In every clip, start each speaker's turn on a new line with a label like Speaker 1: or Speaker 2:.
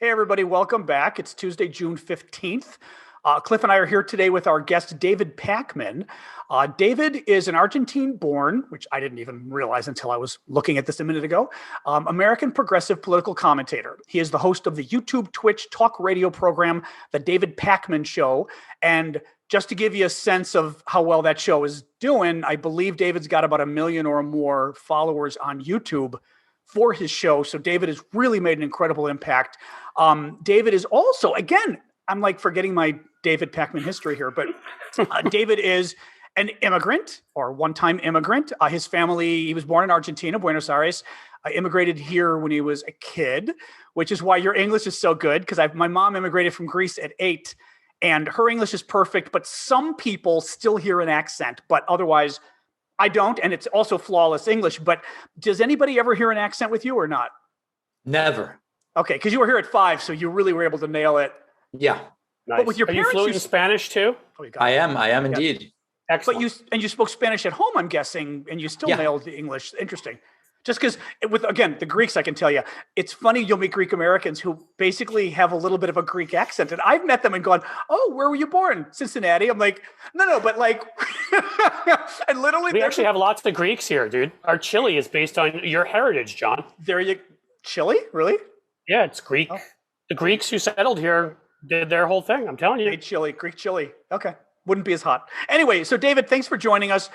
Speaker 1: Hey, everybody, welcome back. It's Tuesday, June 15th. Cliff and I are here today with our guest, David Pakman. David is an Argentine-born, which I didn't even realize until I was looking at this a minute ago, American progressive political commentator. He is the host of the YouTube, Twitch, talk radio program, The David Pakman Show. And just to give you a sense of how well that show is doing, I believe David's got about 1 million or more followers on YouTube for his show. So David has really made an incredible impact. David is also, again, I'm like forgetting my David Pakman history here, but David is an immigrant or one-time immigrant. His family, he was born in Argentina, Buenos Aires, immigrated here when he was a kid, which is why your English is so good, because my mom immigrated from Greece at 8, and her English is perfect, but some people still hear an accent, but otherwise I don't, and it's also flawless English. But does anybody ever hear an accent with you or not?
Speaker 2: Never.
Speaker 1: Okay, because you were here at 5, so you really were able to nail it.
Speaker 2: Yeah.
Speaker 3: Nice.
Speaker 1: But with your
Speaker 3: Are you
Speaker 1: parents,
Speaker 3: fluent in Spanish too?
Speaker 1: Oh,
Speaker 2: I am indeed.
Speaker 3: Excellent.
Speaker 1: But you spoke Spanish at home, I'm guessing, and you still nailed the English. Interesting. Just because again, the Greeks, I can tell you, it's funny you'll meet Greek Americans who basically have a little bit of a Greek accent. And I've met them and gone, oh, where were you born? Cincinnati. I'm like, no, but like, and literally.
Speaker 3: We actually have lots of Greeks here, dude. Our chili is based on your heritage, John.
Speaker 1: Chili? Really?
Speaker 3: Yeah, it's Greek. Oh. The Greeks who settled here did their whole thing. I'm telling you.
Speaker 1: Greek chili. Okay. Wouldn't be as hot. Anyway, so David, thanks for joining us.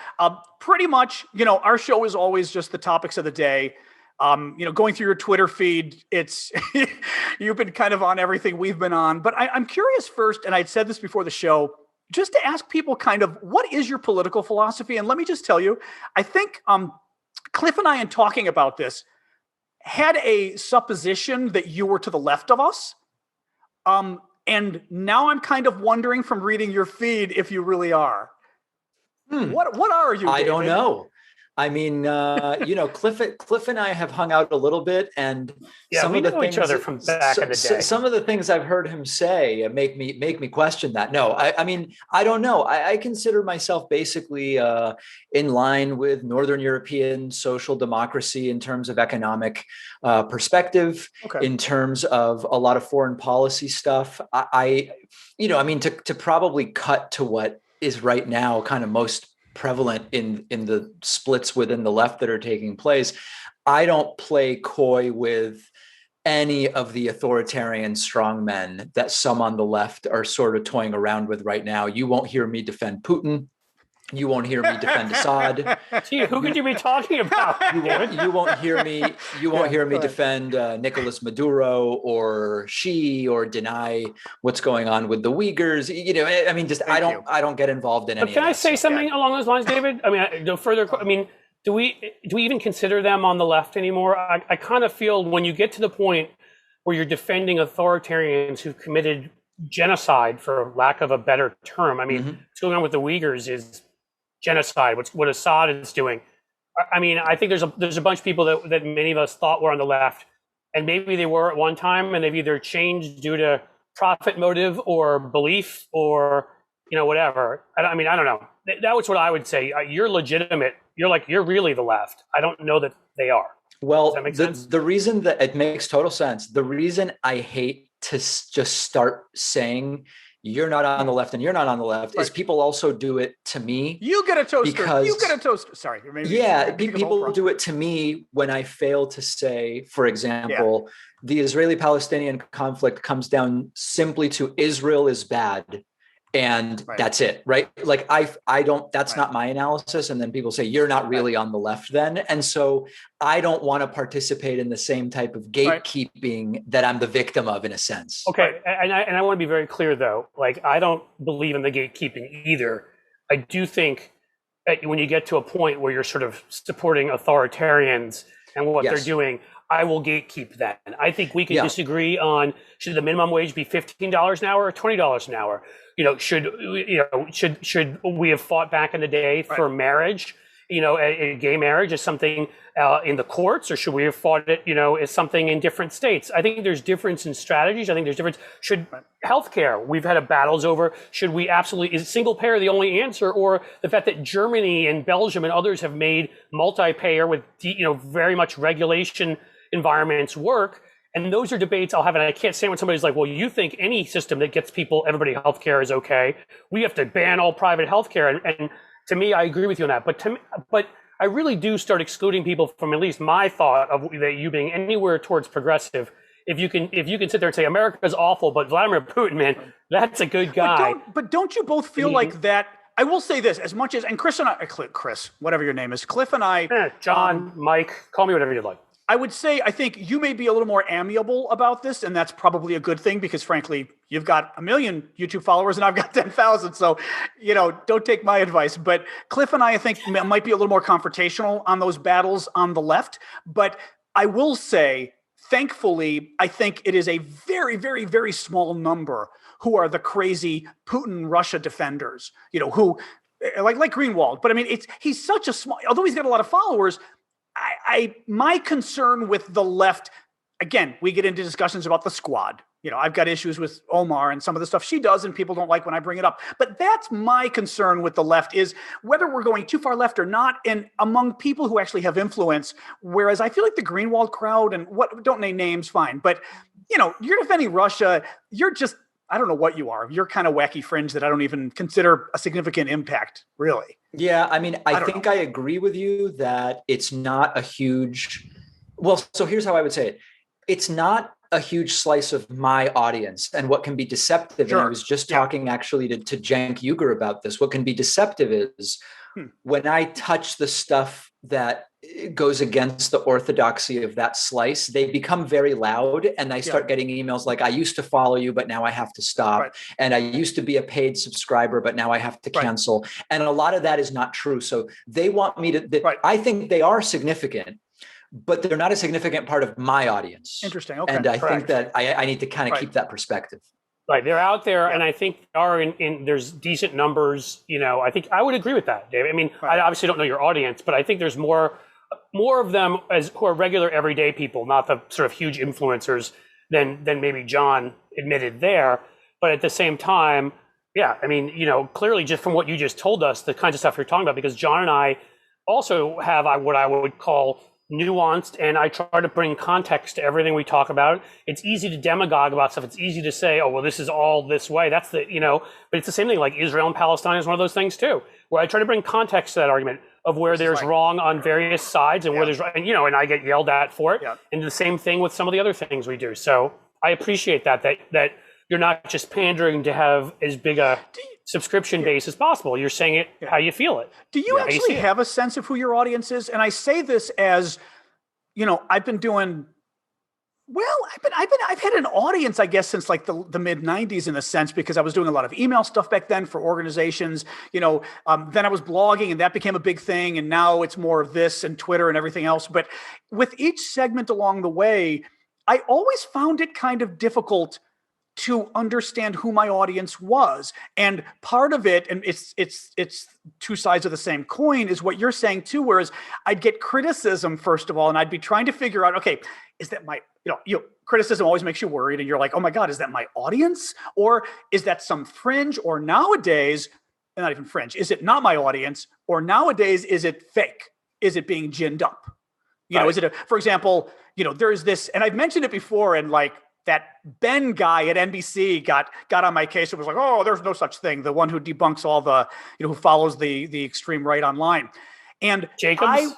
Speaker 1: Pretty much, our show is always just the topics of the day. Going through your Twitter feed, it's you've been kind of on everything we've been on. But I'm curious first, and I'd said this before the show, just to ask people kind of what is your political philosophy? And let me just tell you, I think Cliff and I, in talking about this, had a supposition that you were to the left of us. And now I'm kind of wondering from reading your feed if you really are. What are you, David?
Speaker 2: I don't know. I mean, Cliff and I have hung out a little bit, and
Speaker 3: some of the things, each other from back in the day.
Speaker 2: Some of the things I've heard him say make me question that. No, I mean, I don't know. I consider myself basically in line with Northern European social democracy in terms of economic perspective, in terms of a lot of foreign policy stuff. To probably cut to what is right now kind of most prevalent in the splits within the left that are taking place. I don't play coy with any of the authoritarian strongmen that some on the left are sort of toying around with right now. You won't hear me defend Putin. You won't hear me defend Assad.
Speaker 3: Gee, who could you be talking about?
Speaker 2: You won't hear me. You won't hear me defend Nicolas Maduro or Xi, or deny what's going on with the Uyghurs. I mean, I don't get involved in any.
Speaker 3: But can I say something along those lines, David? I mean, no further. I mean, do we even consider them on the left anymore? I kind of feel when you get to the point where you're defending authoritarians who've committed genocide, for lack of a better term. I mean, what's going on with the Uyghurs is genocide. What Assad is doing. I mean, I think there's a bunch of people that many of us thought were on the left, and maybe they were at one time, and they've either changed due to profit motive or belief or whatever. I mean, I don't know. That was what I would say. You're legitimate. You're really the left. I don't know that they are.
Speaker 2: Well,
Speaker 3: Does that make sense?
Speaker 2: The reason that it makes total sense. The reason I hate to just start saying you're not on the left and you're not on the left is people also do it to me.
Speaker 1: You get a toaster. You get a toaster. Sorry.
Speaker 2: People do it to me when I fail to say, for example, the Israeli-Palestinian conflict comes down simply to Israel is bad. And that's it, right? Like I don't, that's not my analysis. And then people say, you're not really on the left then. And so I don't want to participate in the same type of gatekeeping that I'm the victim of, in a sense.
Speaker 3: Okay. And I want to be very clear though, like, I don't believe in the gatekeeping either. I do think that when you get to a point where you're sort of supporting authoritarians and what they're doing, I will gatekeep that. I think we can disagree on, should the minimum wage be $15 an hour or $20 an hour? Should we have fought back in the day for marriage? A gay marriage is something in the courts, or should we have fought it, as something in different states? I think there's difference in strategies. I think there's difference. Should healthcare, we've had battles over, should we absolutely, is single payer the only answer, or the fact that Germany and Belgium and others have made multi-payer with, very much regulation environments work? And those are debates I'll have. And I can't stand when somebody's like, well, you think any system that gets everybody healthcare is okay. We have to ban all private healthcare. And to me, I agree with you on that. But I really do start excluding people from at least my thought of that you being anywhere towards progressive. If you can sit there and say America's awful, but Vladimir Putin, man, that's a good guy.
Speaker 1: But don't you both feel like that? I will say this, as much as, and Chris and I, Chris, whatever your name is, Cliff and I,
Speaker 3: John, Mike, call me whatever you'd like.
Speaker 1: I would say, I think you may be a little more amiable about this, and that's probably a good thing because, frankly, you've got 1 million YouTube followers and I've got 10,000. So, don't take my advice. But Cliff and I think, might be a little more confrontational on those battles on the left. But I will say, thankfully, I think it is a very, very, very small number who are the crazy Putin Russia defenders, who like Greenwald. But I mean, he's such a small, although he's got a lot of followers. My concern with the left, again, we get into discussions about the squad. I've got issues with Omar and some of the stuff she does, and people don't like when I bring it up. But that's my concern with the left, is whether we're going too far left or not, and among people who actually have influence. Whereas I feel like the Greenwald crowd, and don't name names, fine. But, you're defending Russia. You're just, I don't know what you are. You're kind of wacky fringe that I don't even consider a significant impact, really.
Speaker 2: Yeah, I mean, I think I agree with you that it's not a huge, well, so here's how I would say it. It's not a huge slice of my audience, and what can be deceptive.
Speaker 1: Sure.
Speaker 2: And I was just talking actually to Cenk Uygur about this. What can be deceptive is when I touch the stuff that goes against the orthodoxy of that slice, they become very loud, and I start getting emails like, I used to follow you, but now I have to stop. Right. And I used to be a paid subscriber, but now I have to cancel. Right. And a lot of that is not true. So they want me to, I think they are significant, but they're not a significant part of my audience.
Speaker 1: Interesting. Okay.
Speaker 2: And I think that I need to kind of keep that perspective.
Speaker 3: Right. They're out there. And I think they are there's decent numbers. I think I would agree with that, David. I mean, I obviously don't know your audience, but I think there's more of them who are regular everyday people, not the sort of huge influencers than maybe John admitted there. But at the same time, I mean, clearly just from what you just told us, the kinds of stuff you're talking about, because John and I also have what I would call nuanced, and I try to bring context to everything we talk about. It's easy to demagogue about stuff. It's easy to say, oh, well, this is all this way. That's but it's the same thing. Like Israel and Palestine is one of those things too, where I try to bring context to that argument of where there's wrong on various sides and where there's right, and I get yelled at for it. And the same thing with some of the other things we do. So I appreciate that you're not just pandering to have as big a subscription base as possible. You're saying it how you feel it.
Speaker 1: Do you actually have a sense of who your audience is? And I say this as, I've been doing, I've had an audience, I guess, since like the mid 90s in a sense, because I was doing a lot of email stuff back then for organizations, then I was blogging and that became a big thing. And now it's more of this and Twitter and everything else. But with each segment along the way, I always found it kind of difficult to understand who my audience was. And part of it, and it's two sides of the same coin, is what you're saying too, whereas I'd get criticism, first of all, and I'd be trying to figure out, okay, is that my, criticism always makes you worried, and you're like, oh my God, is that my audience? Or is that some fringe? Or nowadays, not even fringe, is it not my audience? Or nowadays, is it fake? Is it being ginned up? Is it for example, there's this, and I've mentioned it before, and like, that Ben guy at NBC got on my case. It was like, oh, there's no such thing. The one who debunks all the, who follows the extreme right online. And
Speaker 3: Jacobs?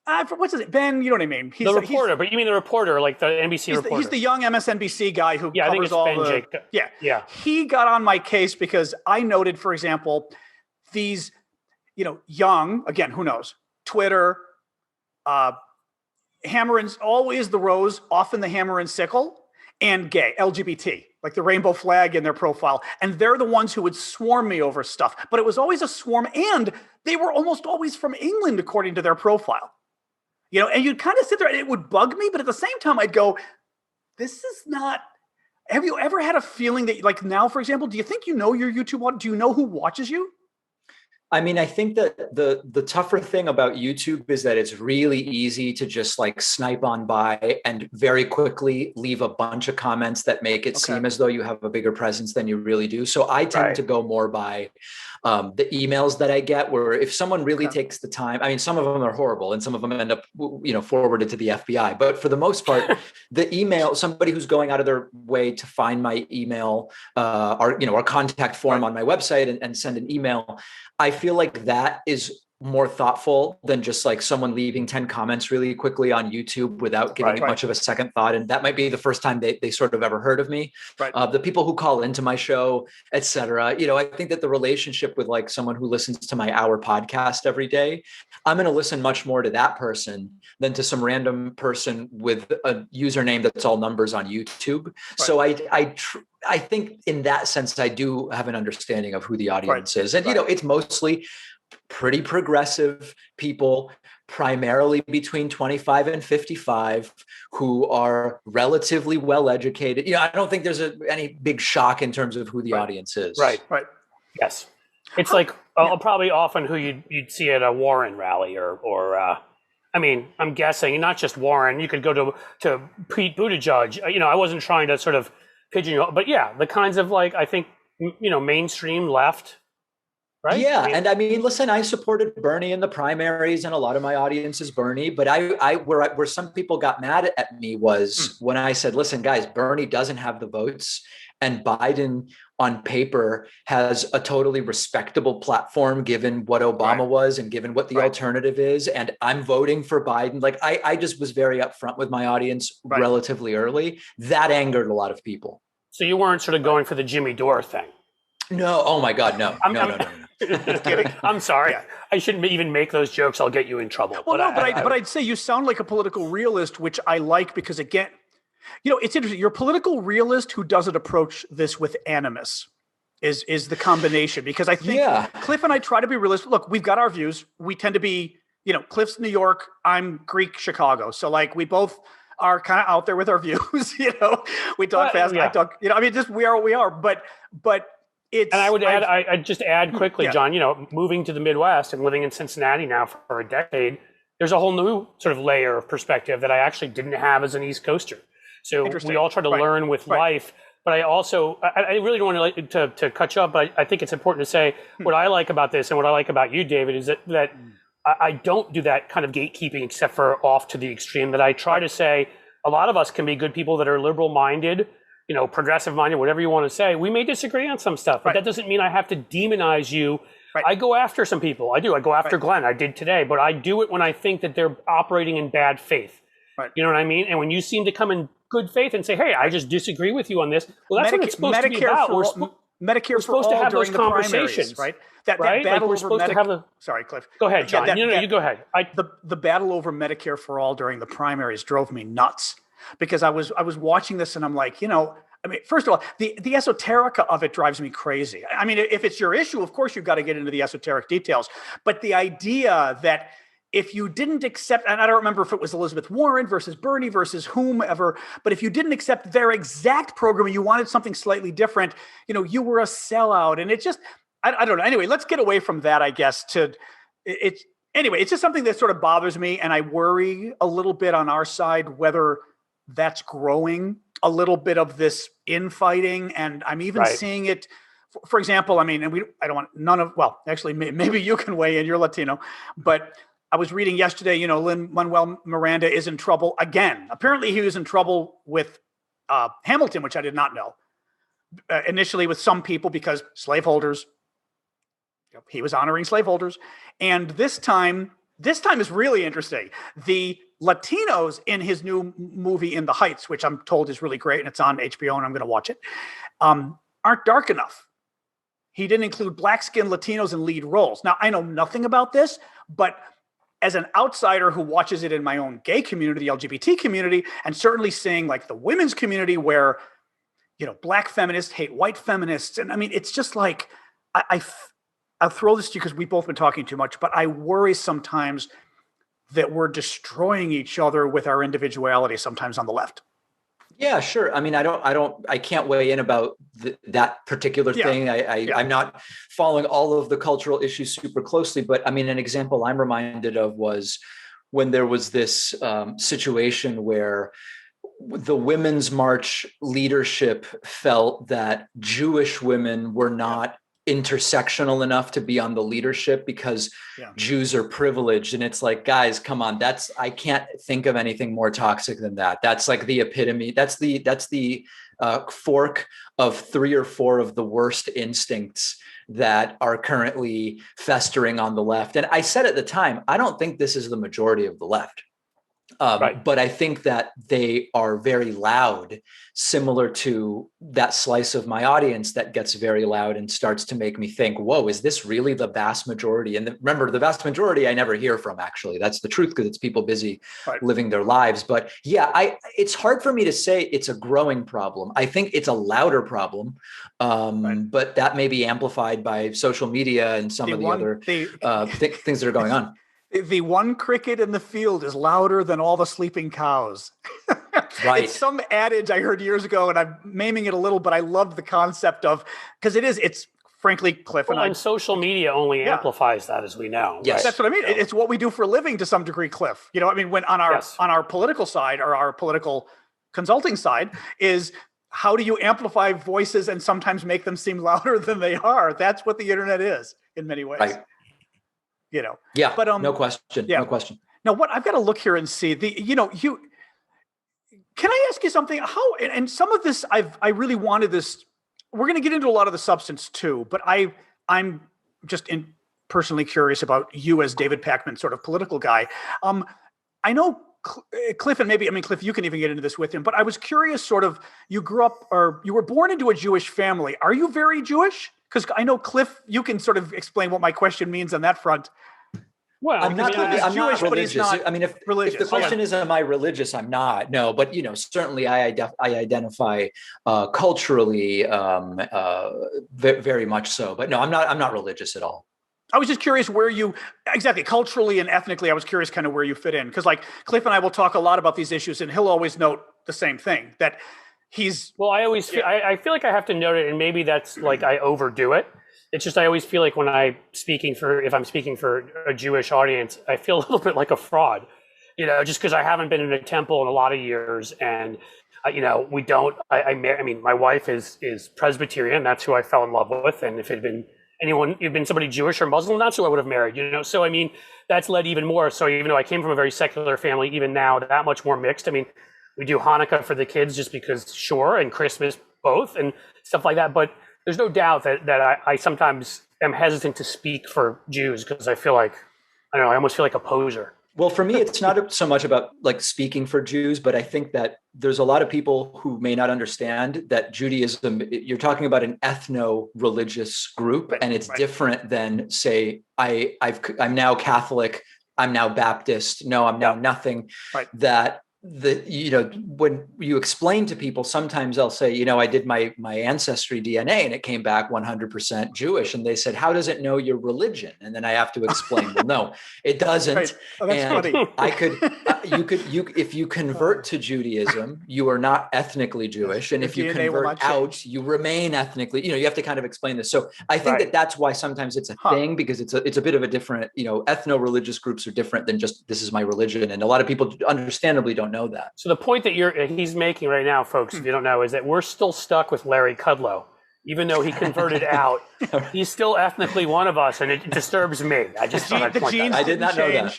Speaker 1: What's his name? Ben, you know what I mean?
Speaker 3: He's the reporter, but you mean the reporter, like the NBC reporter.
Speaker 1: He's the young MSNBC guy who
Speaker 3: covers
Speaker 1: I think it's all
Speaker 3: Ben
Speaker 1: the...
Speaker 3: Jacob.
Speaker 1: Yeah. He got on my case because I noted, for example, these, young, again, who knows, Twitter, hammer and, always the rose, often the hammer and sickle, and gay, LGBT, like the rainbow flag in their profile. And they're the ones who would swarm me over stuff. But it was always a swarm, and they were almost always from England, according to their profile. And you'd kind of sit there, and it would bug me, but at the same time, I'd go, this is not... Have you ever had a feeling that, like now, for example, do you think your YouTube audience, do you know who watches you?
Speaker 2: I mean, I think that the tougher thing about YouTube is that it's really easy to just like snipe on by and very quickly leave a bunch of comments that make it seem as though you have a bigger presence than you really do. So I tend to go more by the emails that I get, where if someone really takes the time, I mean, some of them are horrible and some of them end up, forwarded to the FBI. But for the most part, the email, somebody who's going out of their way to find my email or contact form on my website and send an email, I feel like that is more thoughtful than just like someone leaving 10 comments really quickly on YouTube without giving it much of a second thought. And that might be the first time they sort of ever heard of me. The people who call into my show, et cetera, I think that the relationship with like someone who listens to my hour podcast every day, I'm going to listen much more to that person than to some random person with a username that's all numbers on YouTube. So I think in that sense, I do have an understanding of who the audience is. And, it's mostly pretty progressive people, primarily between 25 and 55, who are relatively well educated. I don't think there's any big shock in terms of who the audience is.
Speaker 1: Right.
Speaker 3: Yes. It's like probably often who you'd see at a Warren rally or I mean, I'm guessing not just Warren, you could go to Pete Buttigieg. I wasn't trying to sort of pigeonhole, but yeah, the kinds of like, I think, mainstream left. Right?
Speaker 2: Yeah. And I mean, listen, I supported Bernie in the primaries and a lot of my audience is Bernie, but where some people got mad at me was when I said, listen, guys, Bernie doesn't have the votes and Biden on paper has a totally respectable platform given what Obama was and given what the alternative is. And I'm voting for Biden. Like I just was very upfront with my audience relatively early. That angered a lot of people.
Speaker 3: So you weren't sort of going for the Jimmy Dore thing?
Speaker 2: No. Oh my God. No. No.
Speaker 3: Just kidding. I'm sorry. Yeah. I shouldn't even make those jokes. I'll get you in trouble.
Speaker 1: Well, but I'd say you sound like a political realist, which I like because, again, it's interesting. You're a political realist who doesn't approach this with animus is the combination. Because I think Cliff and I try to be realistic. Look, we've got our views. We tend to be, Cliff's New York, I'm Greek, Chicago. So like we both are kind of out there with our views. We talk fast. I talk, just we are what we are. But and
Speaker 3: I'd just add quickly, John, moving to the Midwest and living in Cincinnati now for a decade, there's a whole new sort of layer of perspective that I actually didn't have as an East Coaster. So we all try to learn with life. But I also, I really don't want to cut you up, but I think it's important to say what I like about this and what I like about you, David, is that I don't do that kind of gatekeeping except for off to the extreme, that I try to say a lot of us can be good people that are liberal-minded, progressive minded, whatever you want to say. We may disagree on some stuff, but that doesn't mean I have to demonize you. I go after some people. I do. I go after Glenn. I did today, but I do it when I think that they're operating in bad faith. You know what I mean? And when you seem to come in good faith and say, hey, I just disagree with you on this. Well, that's what it's supposed to be about.
Speaker 1: Medicare
Speaker 3: we're supposed to have those conversations,
Speaker 1: right? That battle over Medicare. Sorry, Cliff.
Speaker 3: Go ahead, John. You go ahead.
Speaker 1: The battle over Medicare for all during the primaries drove me nuts. Because I was watching this and I'm like, first of all, the esoterica of it drives me crazy. I mean, if it's your issue, of course, you've got to get into the esoteric details. But the idea that if you didn't accept, and I don't remember if it was Elizabeth Warren versus Bernie versus whomever, but if you didn't accept their exact program and you wanted something slightly different, you were a sellout. And it just, I don't know. Anyway, let's get away from that, I guess, Anyway, it's just something that sort of bothers me. And I worry a little bit on our side whether that's growing a little bit of this infighting. And I'm even seeing it, for example, I mean, and actually, maybe you can weigh in, you're Latino, but I was reading yesterday, Lin-Manuel Miranda is in trouble again. Apparently he was in trouble with Hamilton, which I did not know. Initially with some people because slaveholders, he was honoring slaveholders. And this time is really interesting. The Latinos in his new movie In the Heights, which I'm told is really great and it's on HBO and I'm going to watch it, aren't dark enough. He didn't include black-skinned Latinos in lead roles. Now, I know nothing about this, but as an outsider who watches it in my own gay community, the LGBT community, and certainly seeing like the women's community where, black feminists hate white feminists. And I mean, it's just like, I'll throw this to you because we've both been talking too much, but I worry sometimes that we're destroying each other with our individuality sometimes on the left.
Speaker 2: Yeah, sure. I mean, I can't weigh in about that particular thing. I'm not following all of the cultural issues super closely, but I mean, an example I'm reminded of was when there was this situation where the Women's March leadership felt that Jewish women were not intersectional enough to be on the leadership because Jews are privileged. And it's like, guys, come on, I can't think of anything more toxic than that. That's like the epitome. That's the fork of 3 or 4 of the worst instincts that are currently festering on the left. And I said at the time, I don't think this is the majority of the left. But I think that they are very loud, similar to that slice of my audience that gets very loud and starts to make me think, whoa, is this really the vast majority? And remember, the vast majority I never hear from, actually. That's the truth, because it's people busy living their lives. But yeah, it's hard for me to say it's a growing problem. I think it's a louder problem, but that may be amplified by social media and some of the other things that are going on.
Speaker 1: The one cricket in the field is louder than all the sleeping cows.
Speaker 2: Right.
Speaker 1: It's some adage I heard years ago, and I'm maiming it a little, but I loved the concept of, because it's frankly, Cliff
Speaker 3: and social media only amplifies that, as we know.
Speaker 1: Yes, that's what I mean. It's what we do for a living to some degree, Cliff. You know, I mean, when on our political side, or our political consulting side, is how do you amplify voices and sometimes make them seem louder than they are? That's what the internet is in many ways.
Speaker 2: Right.
Speaker 1: You know,
Speaker 2: but no question. No question.
Speaker 1: Now, what I've got to look here and see can I ask you something? How, and some of this, I really wanted this. We're going to get into a lot of the substance too, but I'm just personally curious about you as David Pakman, sort of political guy. I know Cliff, and Cliff, you can even get into this with him, but I was curious, sort of, you grew up, or you were born into a Jewish family. Are you very Jewish? Because I know, Cliff, you can sort of explain what my question means on that front.
Speaker 2: Well, I'm not religious. But he's not if the question is, am I religious? I'm not. No, but certainly I identify culturally, very much so. But no, I'm not religious at all.
Speaker 1: I was just curious where you exactly culturally and ethnically. I was curious kind of where you fit in, because like Cliff and I will talk a lot about these issues, and he'll always note the same thing, that he's.
Speaker 3: Well, I always feel, I feel like I have to note it, and maybe that's like I overdo it. It's just I always feel like when if I'm speaking for a Jewish audience, I feel a little bit like a fraud, just because I haven't been in a temple in a lot of years, and we don't. I mean, my wife is Presbyterian. That's who I fell in love with, and if it had been somebody Jewish or Muslim, that's who I would have married. So I mean, that's led even more. So even though I came from a very secular family, even now that much more mixed. I mean, we do Hanukkah for the kids just because, sure, and Christmas both, and stuff like that, but. There's no doubt that I sometimes am hesitant to speak for Jews because I feel like, I almost feel like a poser.
Speaker 2: Well, for me, it's not so much about like speaking for Jews, but I think that there's a lot of people who may not understand that Judaism, you're talking about an ethno-religious group, and it's different than, say, I'm now Catholic, I'm now Baptist, no, I'm now nothing.
Speaker 1: Right.
Speaker 2: That when you explain to people, sometimes they'll say, I did my ancestry DNA and it came back 100% Jewish. And they said, how does it know your religion? And then I have to explain, well, no, it doesn't.
Speaker 1: Right. Oh, that's
Speaker 2: and
Speaker 1: funny.
Speaker 2: if you convert to Judaism, you are not ethnically Jewish. And if you convert out, you remain ethnically, you have to kind of explain this. So I think that's why sometimes it's a thing, because it's a bit of a different, ethno-religious groups are different than just, this is my religion. And a lot of people understandably don't know that.
Speaker 3: So the point that he's making right now, folks, if you don't know, is that we're still stuck with Larry Kudlow. Even though he converted out, he's still ethnically one of us, and it disturbs me. I just thought I'd point that out.
Speaker 2: I did not know that.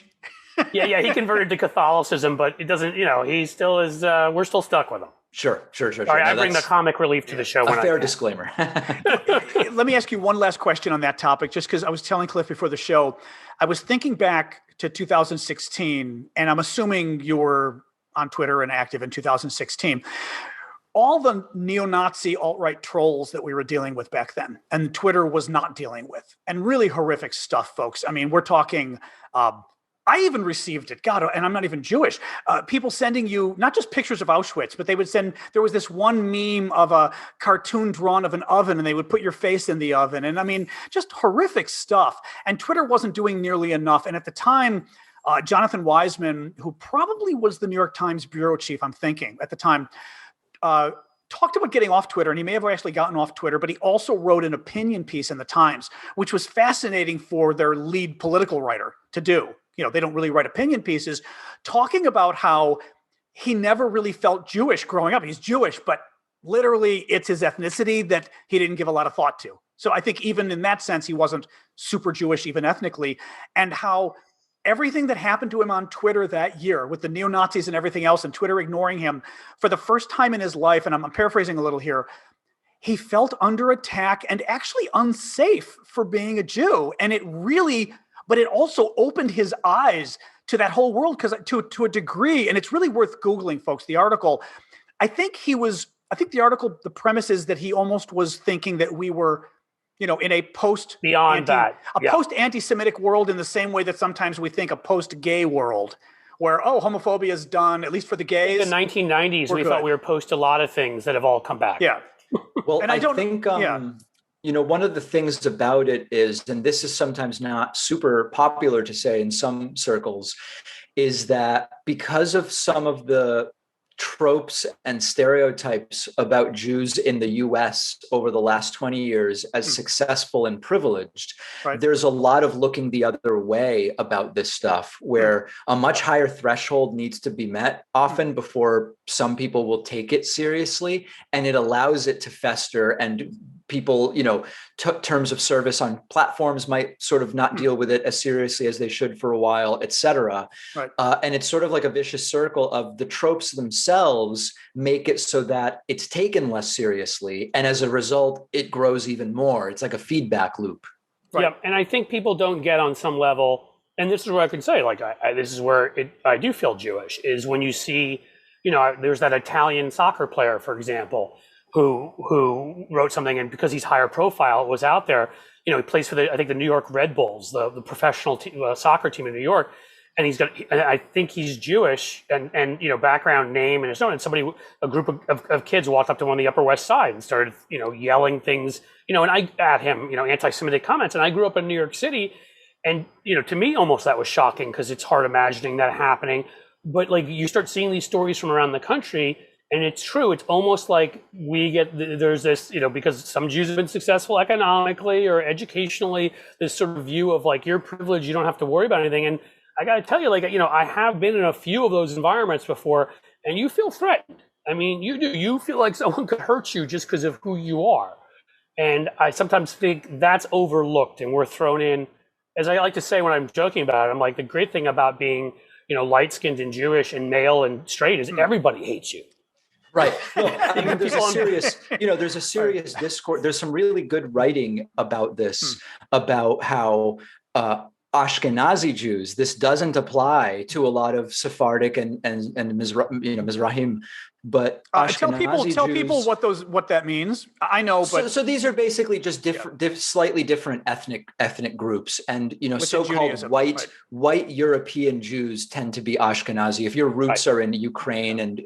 Speaker 3: Yeah, he converted to Catholicism, but it doesn't, he still is, we're still stuck with him.
Speaker 2: Sure.
Speaker 3: Sorry, I bring the comic relief to the show.
Speaker 2: A fair disclaimer.
Speaker 1: Let me ask you one last question on that topic, just because I was telling Cliff before the show, I was thinking back to 2016, and I'm assuming you were on Twitter and active in 2016. All the neo-Nazi alt-right trolls that we were dealing with back then, and Twitter was not dealing with, and really horrific stuff, folks. I mean, we're talking, I even received it, God, and I'm not even Jewish, people sending you not just pictures of Auschwitz, but they would send, there was this one meme of a cartoon drawn of an oven, and they would put your face in the oven. And I mean, just horrific stuff. And Twitter wasn't doing nearly enough. And at the time, Jonathan Weisman, who probably was the New York Times bureau chief, I'm thinking at the time, talked about getting off Twitter, and he may have actually gotten off Twitter, but he also wrote an opinion piece in the Times, which was fascinating for their lead political writer to do. They don't really write opinion pieces, talking about how he never really felt Jewish growing up. He's Jewish, but literally it's his ethnicity that he didn't give a lot of thought to. So I think even in that sense, he wasn't super Jewish, even ethnically, and how everything that happened to him on Twitter that year with the neo-Nazis and everything else and Twitter ignoring him for the first time in his life, and I'm paraphrasing a little here, he felt under attack and actually unsafe for being a Jew. And but it also opened his eyes to that whole world, because to a degree, and it's really worth Googling, folks, the article. I think the article, the premise is that he almost was thinking that we were, in a post-anti-Semitic world, in the same way that sometimes we think a post-gay world, where, homophobia is done, at least for the gays.
Speaker 3: In the 1990s, we thought we were post a lot of things that have all come back.
Speaker 1: Yeah.
Speaker 2: Well, and I think, one of the things about it is, and this is sometimes not super popular to say in some circles, is that because of some of the tropes and stereotypes about Jews in the US over the last 20 years as successful and privileged, there's a lot of looking the other way about this stuff, where a much higher threshold needs to be met often before some people will take it seriously, and it allows it to fester, and people, terms of service on platforms might sort of not deal with it as seriously as they should for a while, et cetera. And it's sort of like a vicious circle of the tropes themselves make it so that it's taken less seriously. And as a result, it grows even more. It's like a feedback loop.
Speaker 3: Yeah. And I think people don't get on some level, and this is where I can say, this is where I do feel Jewish, is when you see, there's that Italian soccer player, for example, who wrote something, and because he's higher profile, it was out there. He plays for the New York Red Bulls, the professional soccer team in New York, and I think he's Jewish, and background, name, and his own. And a group of kids walked up to him on the Upper West Side and started yelling things, and at him, anti-Semitic comments. And I grew up in New York City, and to me, almost that was shocking, because it's hard imagining that happening. But you start seeing these stories from around the country. And it's true. It's almost like there's this, because some Jews have been successful economically or educationally, this sort of view of you're privileged, you don't have to worry about anything. And I got to tell you, I have been in a few of those environments before, and you feel threatened. I mean, you do. You feel like someone could hurt you just because of who you are. And I sometimes think that's overlooked, and we're thrown in, as I like to say when I'm joking about it, I'm like, the great thing about being, light-skinned and Jewish and male and straight is everybody hates you.
Speaker 2: Right. Well, I mean, there's a serious discourse. There's some really good writing about this, about how Ashkenazi Jews, this doesn't apply to a lot of Sephardic and Mizrahim, but
Speaker 1: tell people what that means. I know, but
Speaker 2: so these are basically just slightly different ethnic groups, and so-called white European Jews tend to be Ashkenazi. If your roots are in Ukraine, and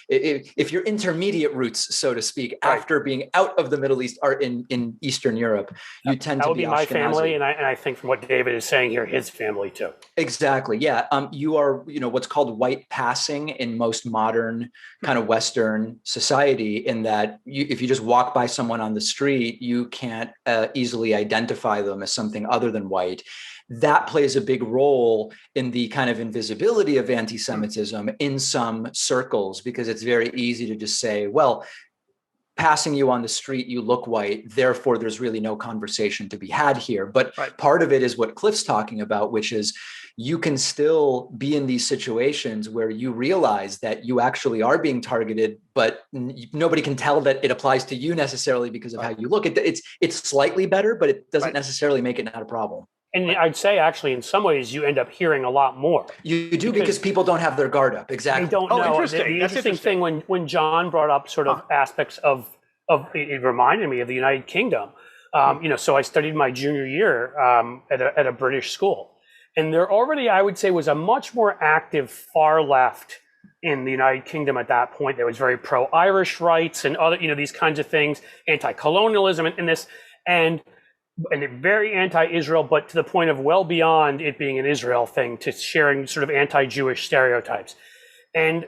Speaker 2: if your intermediate roots, so to speak, after being out of the Middle East, are in Eastern Europe, you tend to be Ashkenazi.
Speaker 3: My family, and I think from what David is saying here, his family too.
Speaker 2: Exactly. Yeah. You are what's called white passing in most modern kind of Western society, in that if you just walk by someone on the street, you can't easily identify them as something other than white. That plays a big role in the kind of invisibility of anti-Semitism in some circles, because it's very easy to just say, well, passing you on the street, you look white, therefore there's really no conversation to be had here. But part of it is what Cliff's talking about, which is you can still be in these situations where you realize that you actually are being targeted, but nobody can tell that it applies to you necessarily because of how you look. It's slightly better, but it doesn't necessarily make it not a problem.
Speaker 3: And I'd say, actually, in some ways, you end up hearing a lot more.
Speaker 2: You do, because people don't have their guard up. Exactly.
Speaker 3: They don't know.
Speaker 1: Interesting.
Speaker 3: The interesting thing, when John brought up sort of aspects of it reminded me of the United Kingdom. So I studied my junior year at a British school. And there already, I would say, was a much more active far left in the United Kingdom at that point. That was very pro-Irish rights and other, these kinds of things, anti-colonialism and this, and very anti-Israel, but to the point of well beyond it being an Israel thing, to sharing sort of anti-Jewish stereotypes. And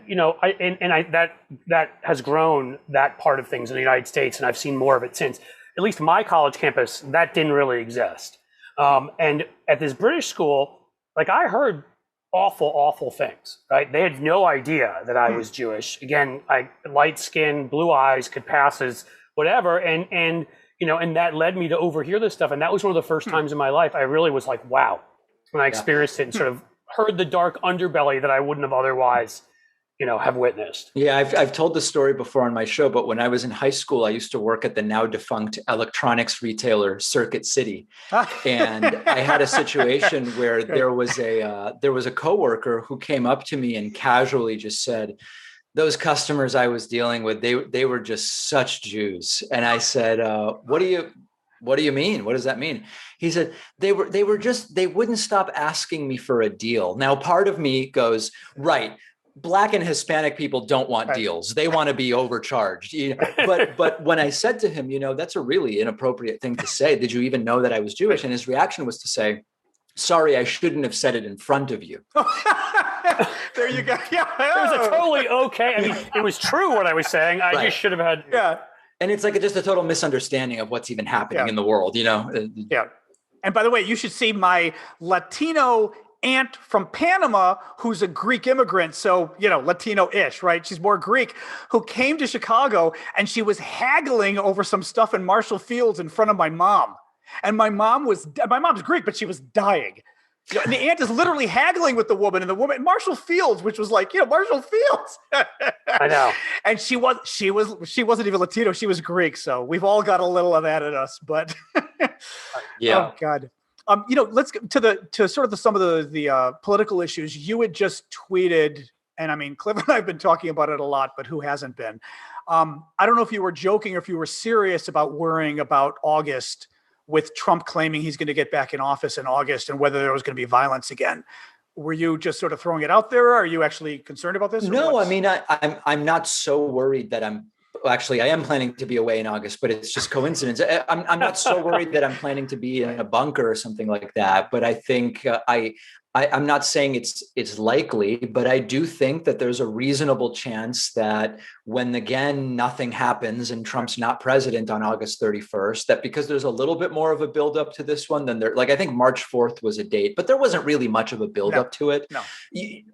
Speaker 3: that has grown, that part of things in the United States, and I've seen more of it since. At least my college campus, that didn't really exist. And at this British school, like, I heard awful things, right? They had no idea that I was Jewish. Again, light skin, blue eyes, could pass as whatever, and that led me to overhear this stuff. And that was one of the first times in my life I really was like, wow, when I experienced it and sort of heard the dark underbelly that I wouldn't have otherwise have witnessed.
Speaker 2: Yeah, I've told the story before on my show, but when I was in high school, I used to work at the now defunct electronics retailer Circuit City, and I had a situation where there was a coworker who came up to me and casually just said, "Those customers I was dealing with, they were just such Jews." And I said, "What do you mean? What does that mean?" He said, they wouldn't stop asking me for a deal. Now, part of me goes, right, Black and Hispanic people don't want deals. They want to be overcharged. But when I said to him, that's a really inappropriate thing to say. Did you even know that I was Jewish? And his reaction was to say, "Sorry, I shouldn't have said it in front of you."
Speaker 1: There you go. Yeah.
Speaker 3: It was a totally okay. I mean, it was true what I was saying. I just should have had.
Speaker 1: Yeah.
Speaker 2: And it's like just a total misunderstanding of what's even happening in the world,
Speaker 1: Yeah. And by the way, you should see my Latino aunt from Panama, who's a Greek immigrant. So, Latino-ish, right? She's more Greek, who came to Chicago, and she was haggling over some stuff in Marshall Fields in front of my mom. And my mom's Greek, but she was dying. And the aunt is literally haggling with the woman, and the woman, Marshall Fields, which was like, Marshall Fields.
Speaker 3: I know.
Speaker 1: And she wasn't even Latino. She was Greek. So we've all got a little of that in us, but
Speaker 2: yeah.
Speaker 1: Oh God. Let's get to sort of some of the political issues. You had just tweeted, and I mean, Cliff and I have been talking about it a lot, but who hasn't been? I don't know if you were joking or if you were serious about worrying about August, with Trump claiming he's going to get back in office in August, and whether there was going to be violence again. Were you just sort of throwing it out there? Or are you actually concerned about this?
Speaker 2: No, I mean, I'm not so worried that I am planning to be away in August, but it's just coincidence. I'm not so worried that I'm planning to be in a bunker or something like that. But I think I'm not saying it's likely, but I do think that there's a reasonable chance that when, again, nothing happens and Trump's not president on August 31st, that because there's a little bit more of a buildup to this one than I think March 4th was a date, but there wasn't really much of a buildup to it.
Speaker 1: No.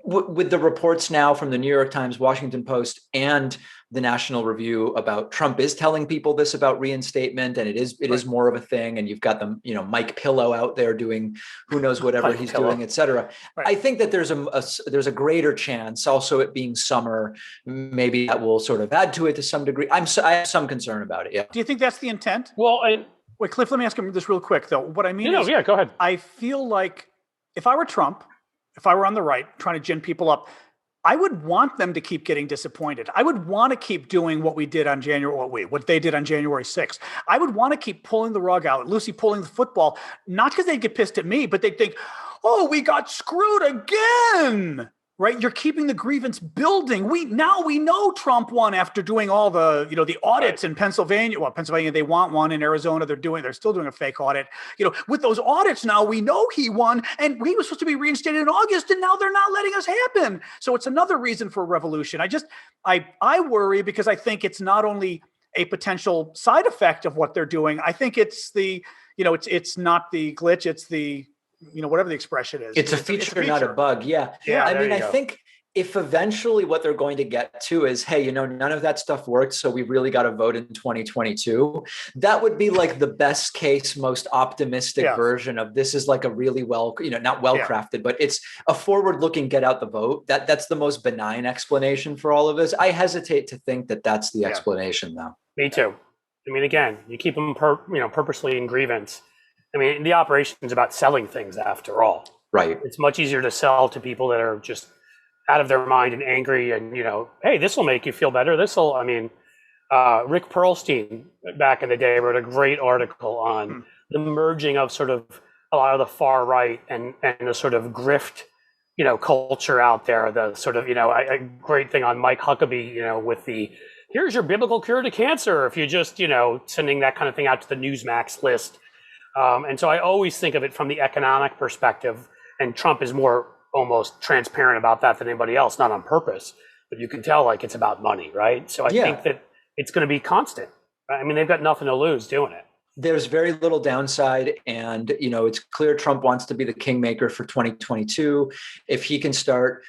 Speaker 2: With the reports now from the New York Times, Washington Post, and the National Review about Trump is telling people this about reinstatement, and it is more of a thing. And you've got them, Mike Pillow out there doing who knows whatever he's doing, et cetera. Right. I think that there's a greater chance. Also, it being summer, maybe that will sort of add to it to some degree. I have some concern about it. Yeah.
Speaker 1: Do you think that's the intent?
Speaker 3: Well,
Speaker 1: wait, Cliff, let me ask him this real quick though. What I mean is,
Speaker 3: go ahead.
Speaker 1: I feel like if I were Trump, if I were on the right trying to gin people up, I would want them to keep getting disappointed. I would want to keep doing what they did on January 6th. I would want to keep pulling the rug out, Lucy pulling the football, not because they'd get pissed at me, but they'd think, oh, we got screwed again, right? You're keeping the grievance building. We know Trump won after doing all the, the audits in Pennsylvania. Well, Pennsylvania, they want one. In Arizona, they're still doing a fake audit. With those audits now, we know he won, and he was supposed to be reinstated in August, and now they're not letting us happen. So it's another reason for a revolution. I worry because I think it's not only a potential side effect of what they're doing. I think it's it's not the glitch. It's the, whatever the expression is.
Speaker 2: It's a feature, not a bug. Yeah. I mean, I think if eventually what they're going to get to is, hey, none of that stuff worked, so we really got to vote in 2022. That would be like the best case, most optimistic version of this is like a really not well-crafted, but it's a forward-looking get out the vote. That's the most benign explanation for all of this. I hesitate to think that that's the explanation, though.
Speaker 3: Me too. I mean, again, you keep them purposely in grievance. I mean, the operation is about selling things after all.
Speaker 2: Right.
Speaker 3: It's much easier to sell to people that are just out of their mind and angry and, hey, this will make you feel better. Rick Perlstein back in the day wrote a great article on the merging of sort of a lot of the far right and the sort of grift, culture out there. The sort of, a great thing on Mike Huckabee, with the, here's your biblical cure to cancer. If you just, sending that kind of thing out to the Newsmax list. And so I always think of it from the economic perspective, and Trump is more almost transparent about that than anybody else, not on purpose, but you can tell like it's about money, right? So I think that it's going to be constant. Right? I mean, they've got nothing to lose doing it.
Speaker 2: There's very little downside. And, it's clear Trump wants to be the kingmaker for 2022. If he can start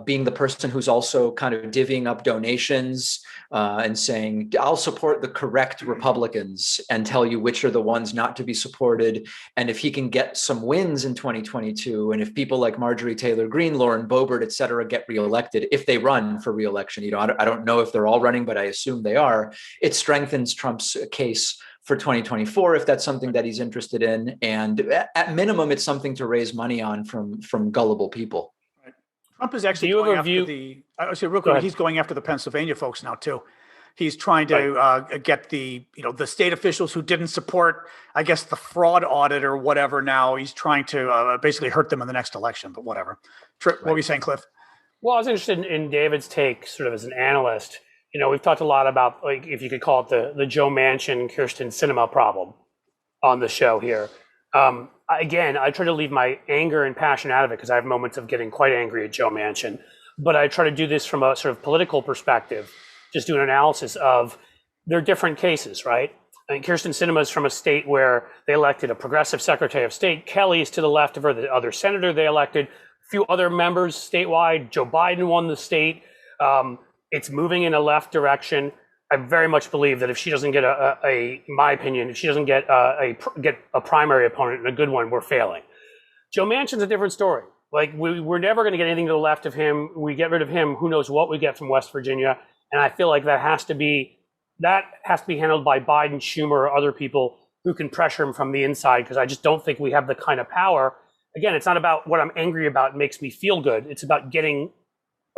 Speaker 2: being the person who's also kind of divvying up donations and saying, I'll support the correct Republicans and tell you which are the ones not to be supported. And if he can get some wins in 2022, and if people like Marjorie Taylor Greene, Lauren Boebert, et cetera, get reelected, if they run for reelection, I don't know if they're all running, but I assume they are, it strengthens Trump's case for 2024, if that's something that he's interested in. And at minimum, it's something to raise money on from gullible people.
Speaker 1: Right. Trump is actually going after I say real quick, he's going after the Pennsylvania folks now too. He's trying to get the state officials who didn't support, I guess, the fraud audit or whatever. Now he's trying to basically hurt them in the next election, but whatever. What were you saying, Cliff?
Speaker 3: Well, I was interested in David's take sort of as an analyst. We've talked a lot about, like, if you could call it the Joe Manchin, Kirsten Sinema problem on the show here. Again, I try to leave my anger and passion out of it because I have moments of getting quite angry at Joe Manchin. But I try to do this from a sort of political perspective, just do an analysis of their different cases, right? I mean, Kirsten Sinema is from a state where they elected a progressive Secretary of State. Kelly is to the left of her, the other senator they elected. A few other members statewide. Joe Biden won the state. It's moving in a left direction. I very much believe that if she doesn't get in my opinion, if she doesn't get a primary opponent and a good one, we're failing. Joe Manchin's a different story. Like we're never going to get anything to the left of him. We get rid of him. Who knows what we get from West Virginia? And I feel like that has to be handled by Biden, Schumer, or other people who can pressure him from the inside. Because I just don't think we have the kind of power. Again, it's not about what I'm angry about. It makes me feel good. It's about getting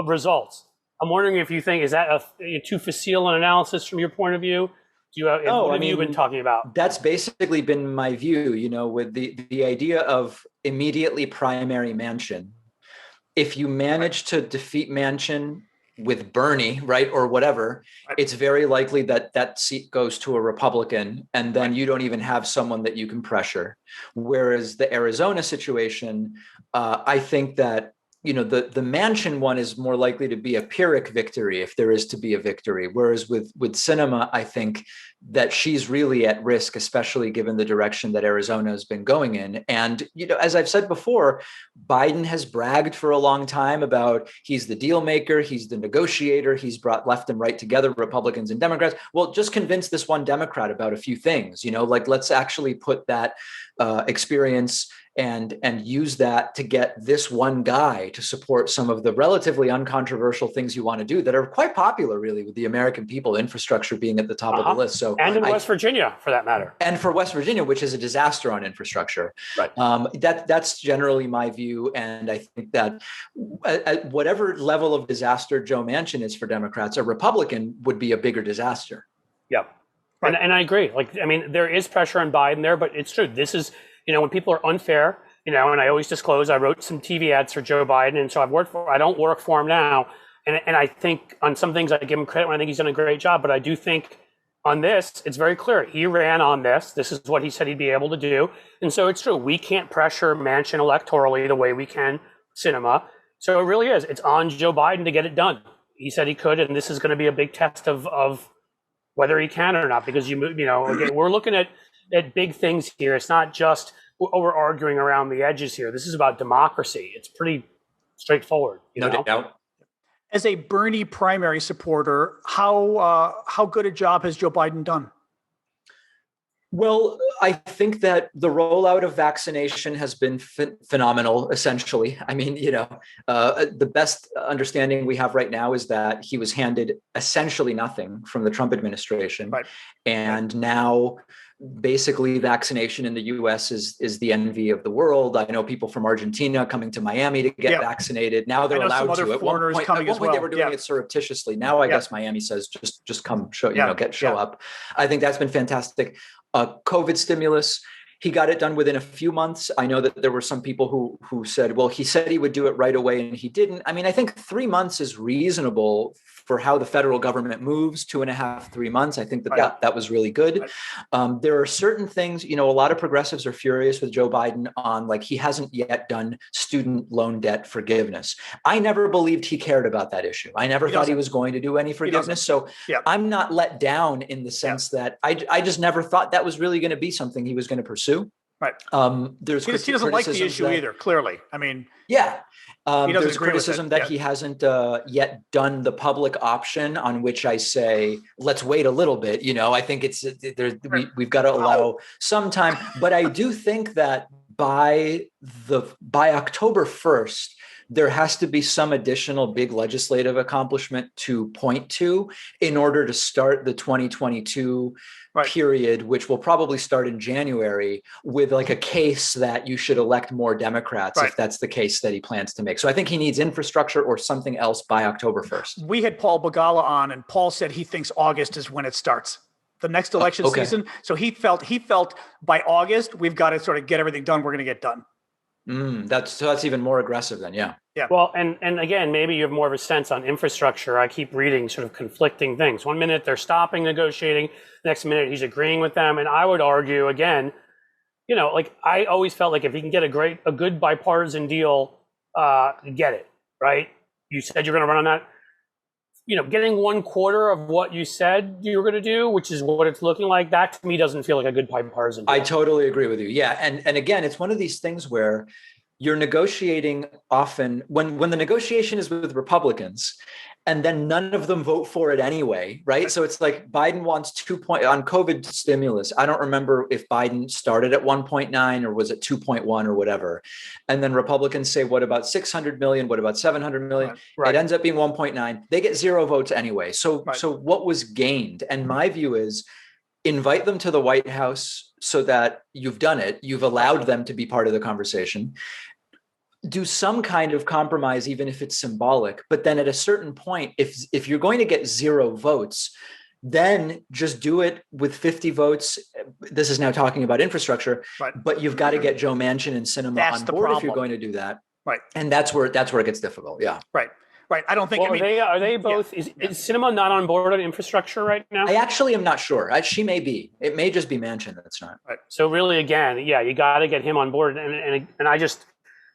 Speaker 3: results. I'm wondering if you think, is that a too facile an analysis from your point of view? What have you been talking about?
Speaker 2: That's basically been my view, with the idea of immediately primary Manchin. If you manage to defeat Manchin with Bernie, right, or whatever, it's very likely that seat goes to a Republican, and then you don't even have someone that you can pressure. Whereas the Arizona situation, I think that the Manchin one is more likely to be a Pyrrhic victory if there is to be a victory. Whereas with Sinema, I think that she's really at risk, especially given the direction that Arizona has been going in. And, as I've said before, Biden has bragged for a long time about he's the deal maker, he's the negotiator, he's brought left and right together, Republicans and Democrats. Well, just convince this one Democrat about a few things, let's actually put that experience and use that to get this one guy to support some of the relatively uncontroversial things you want to do that are quite popular, really, with the American people, infrastructure being at the top of the list. So,
Speaker 3: and in West Virginia, for that matter.
Speaker 2: And for West Virginia, which is a disaster on infrastructure.
Speaker 3: Right.
Speaker 2: That's generally my view. And I think that at whatever level of disaster Joe Manchin is for Democrats, a Republican would be a bigger disaster.
Speaker 3: Yeah. Right. And I agree. There is pressure on Biden there, but it's true. This is, when people are unfair, and I always disclose, I wrote some TV ads for Joe Biden. And so I don't work for him now. And I think on some things I give him credit when I think he's done a great job. But I do think on this, it's very clear. He ran on this. This is what he said he'd be able to do. And so it's true. We can't pressure Manchin electorally the way we can Sinema. So it really is. It's on Joe Biden to get it done. He said he could. And this is going to be a big test of whether he can or not. Because, again, we're looking at big things here. It's not just we're arguing around the edges here. This is about democracy. It's pretty straightforward.
Speaker 2: No doubt.
Speaker 1: As a Bernie primary supporter, how good a job has Joe Biden done?
Speaker 2: Well, I think that the rollout of vaccination has been phenomenal, essentially. The best understanding we have right now is that he was handed essentially nothing from the Trump administration. Right. And now basically vaccination in the US is the envy of the world. I know people from Argentina coming to Miami to get vaccinated. Now they're allowed to. At one point they were doing it surreptitiously. Now I guess Miami says just come show, show up. I think that's been fantastic. COVID stimulus, He got it done within a few months. I know that there were some people who said, well, he said he would do it right away and he didn't. I mean, I think 3 months is reasonable for how the federal government moves. 2.5, 3 months. I think that was really good. There are certain things, a lot of progressives are furious with Joe Biden on, like, he hasn't yet done student loan debt forgiveness. I never believed he cared about that issue. I never thought he was going to do any forgiveness. So I'm not let down in the sense that I just never thought that was really going to be something he was going to pursue.
Speaker 1: Right.
Speaker 2: He
Speaker 1: doesn't like the issue either, clearly. I mean,
Speaker 2: there's criticism that he hasn't yet done the public option, on which I say, let's wait a little bit. I think we've got to allow some time. But I do think that by October 1st, there has to be some additional big legislative accomplishment to point to in order to start the 2022 period, which will probably start in January, with like a case that you should elect more Democrats if that's the case that he plans to make. So I think he needs infrastructure or something else by October 1st.
Speaker 1: We had Paul Begala on, and Paul said he thinks August is when it starts, the next election season. So he felt by August, we've got to sort of get everything done. We're going to get done.
Speaker 2: That's even more aggressive then. Yeah.
Speaker 3: Well, and again, maybe you have more of a sense on infrastructure. I keep reading sort of conflicting things. 1 minute they're stopping negotiating, next minute he's agreeing with them. And I would argue again, like, I always felt like if he can get a good bipartisan deal, get it, right? You said you're going to run on that. Getting 1/4 of what you said you were going to do, which is what it's looking like, that to me doesn't feel like a good bipartisan deal.
Speaker 2: I totally agree with you. Yeah. And again, it's one of these things where you're negotiating often when the negotiation is with Republicans and then none of them vote for it anyway, right? So it's like Biden wants 2 on COVID stimulus. I don't remember if Biden started at 1.9 or was it 2.1 or whatever. And then Republicans say, what about 600 million? What about 700 million? It ends up being 1.9. They get 0 votes anyway. So what was gained? And my view is, invite them to the White House so that you've done it. You've allowed them to be part of the conversation. Do some kind of compromise, even if it's symbolic. But then at a certain point, if you're going to get 0 votes, then just do it with 50 votes. This is now talking about infrastructure, but you've got to get Joe Manchin and Sinema on board if you're going to do that.
Speaker 1: Right.
Speaker 2: And that's where it gets difficult. Yeah.
Speaker 1: Right. I don't think.
Speaker 3: Well, are they both? Is Sinema not on board on infrastructure right now?
Speaker 2: I actually am not sure. She may be. It may just be Manchin that's not.
Speaker 1: Right.
Speaker 3: So really, again, you got to get him on board, and I just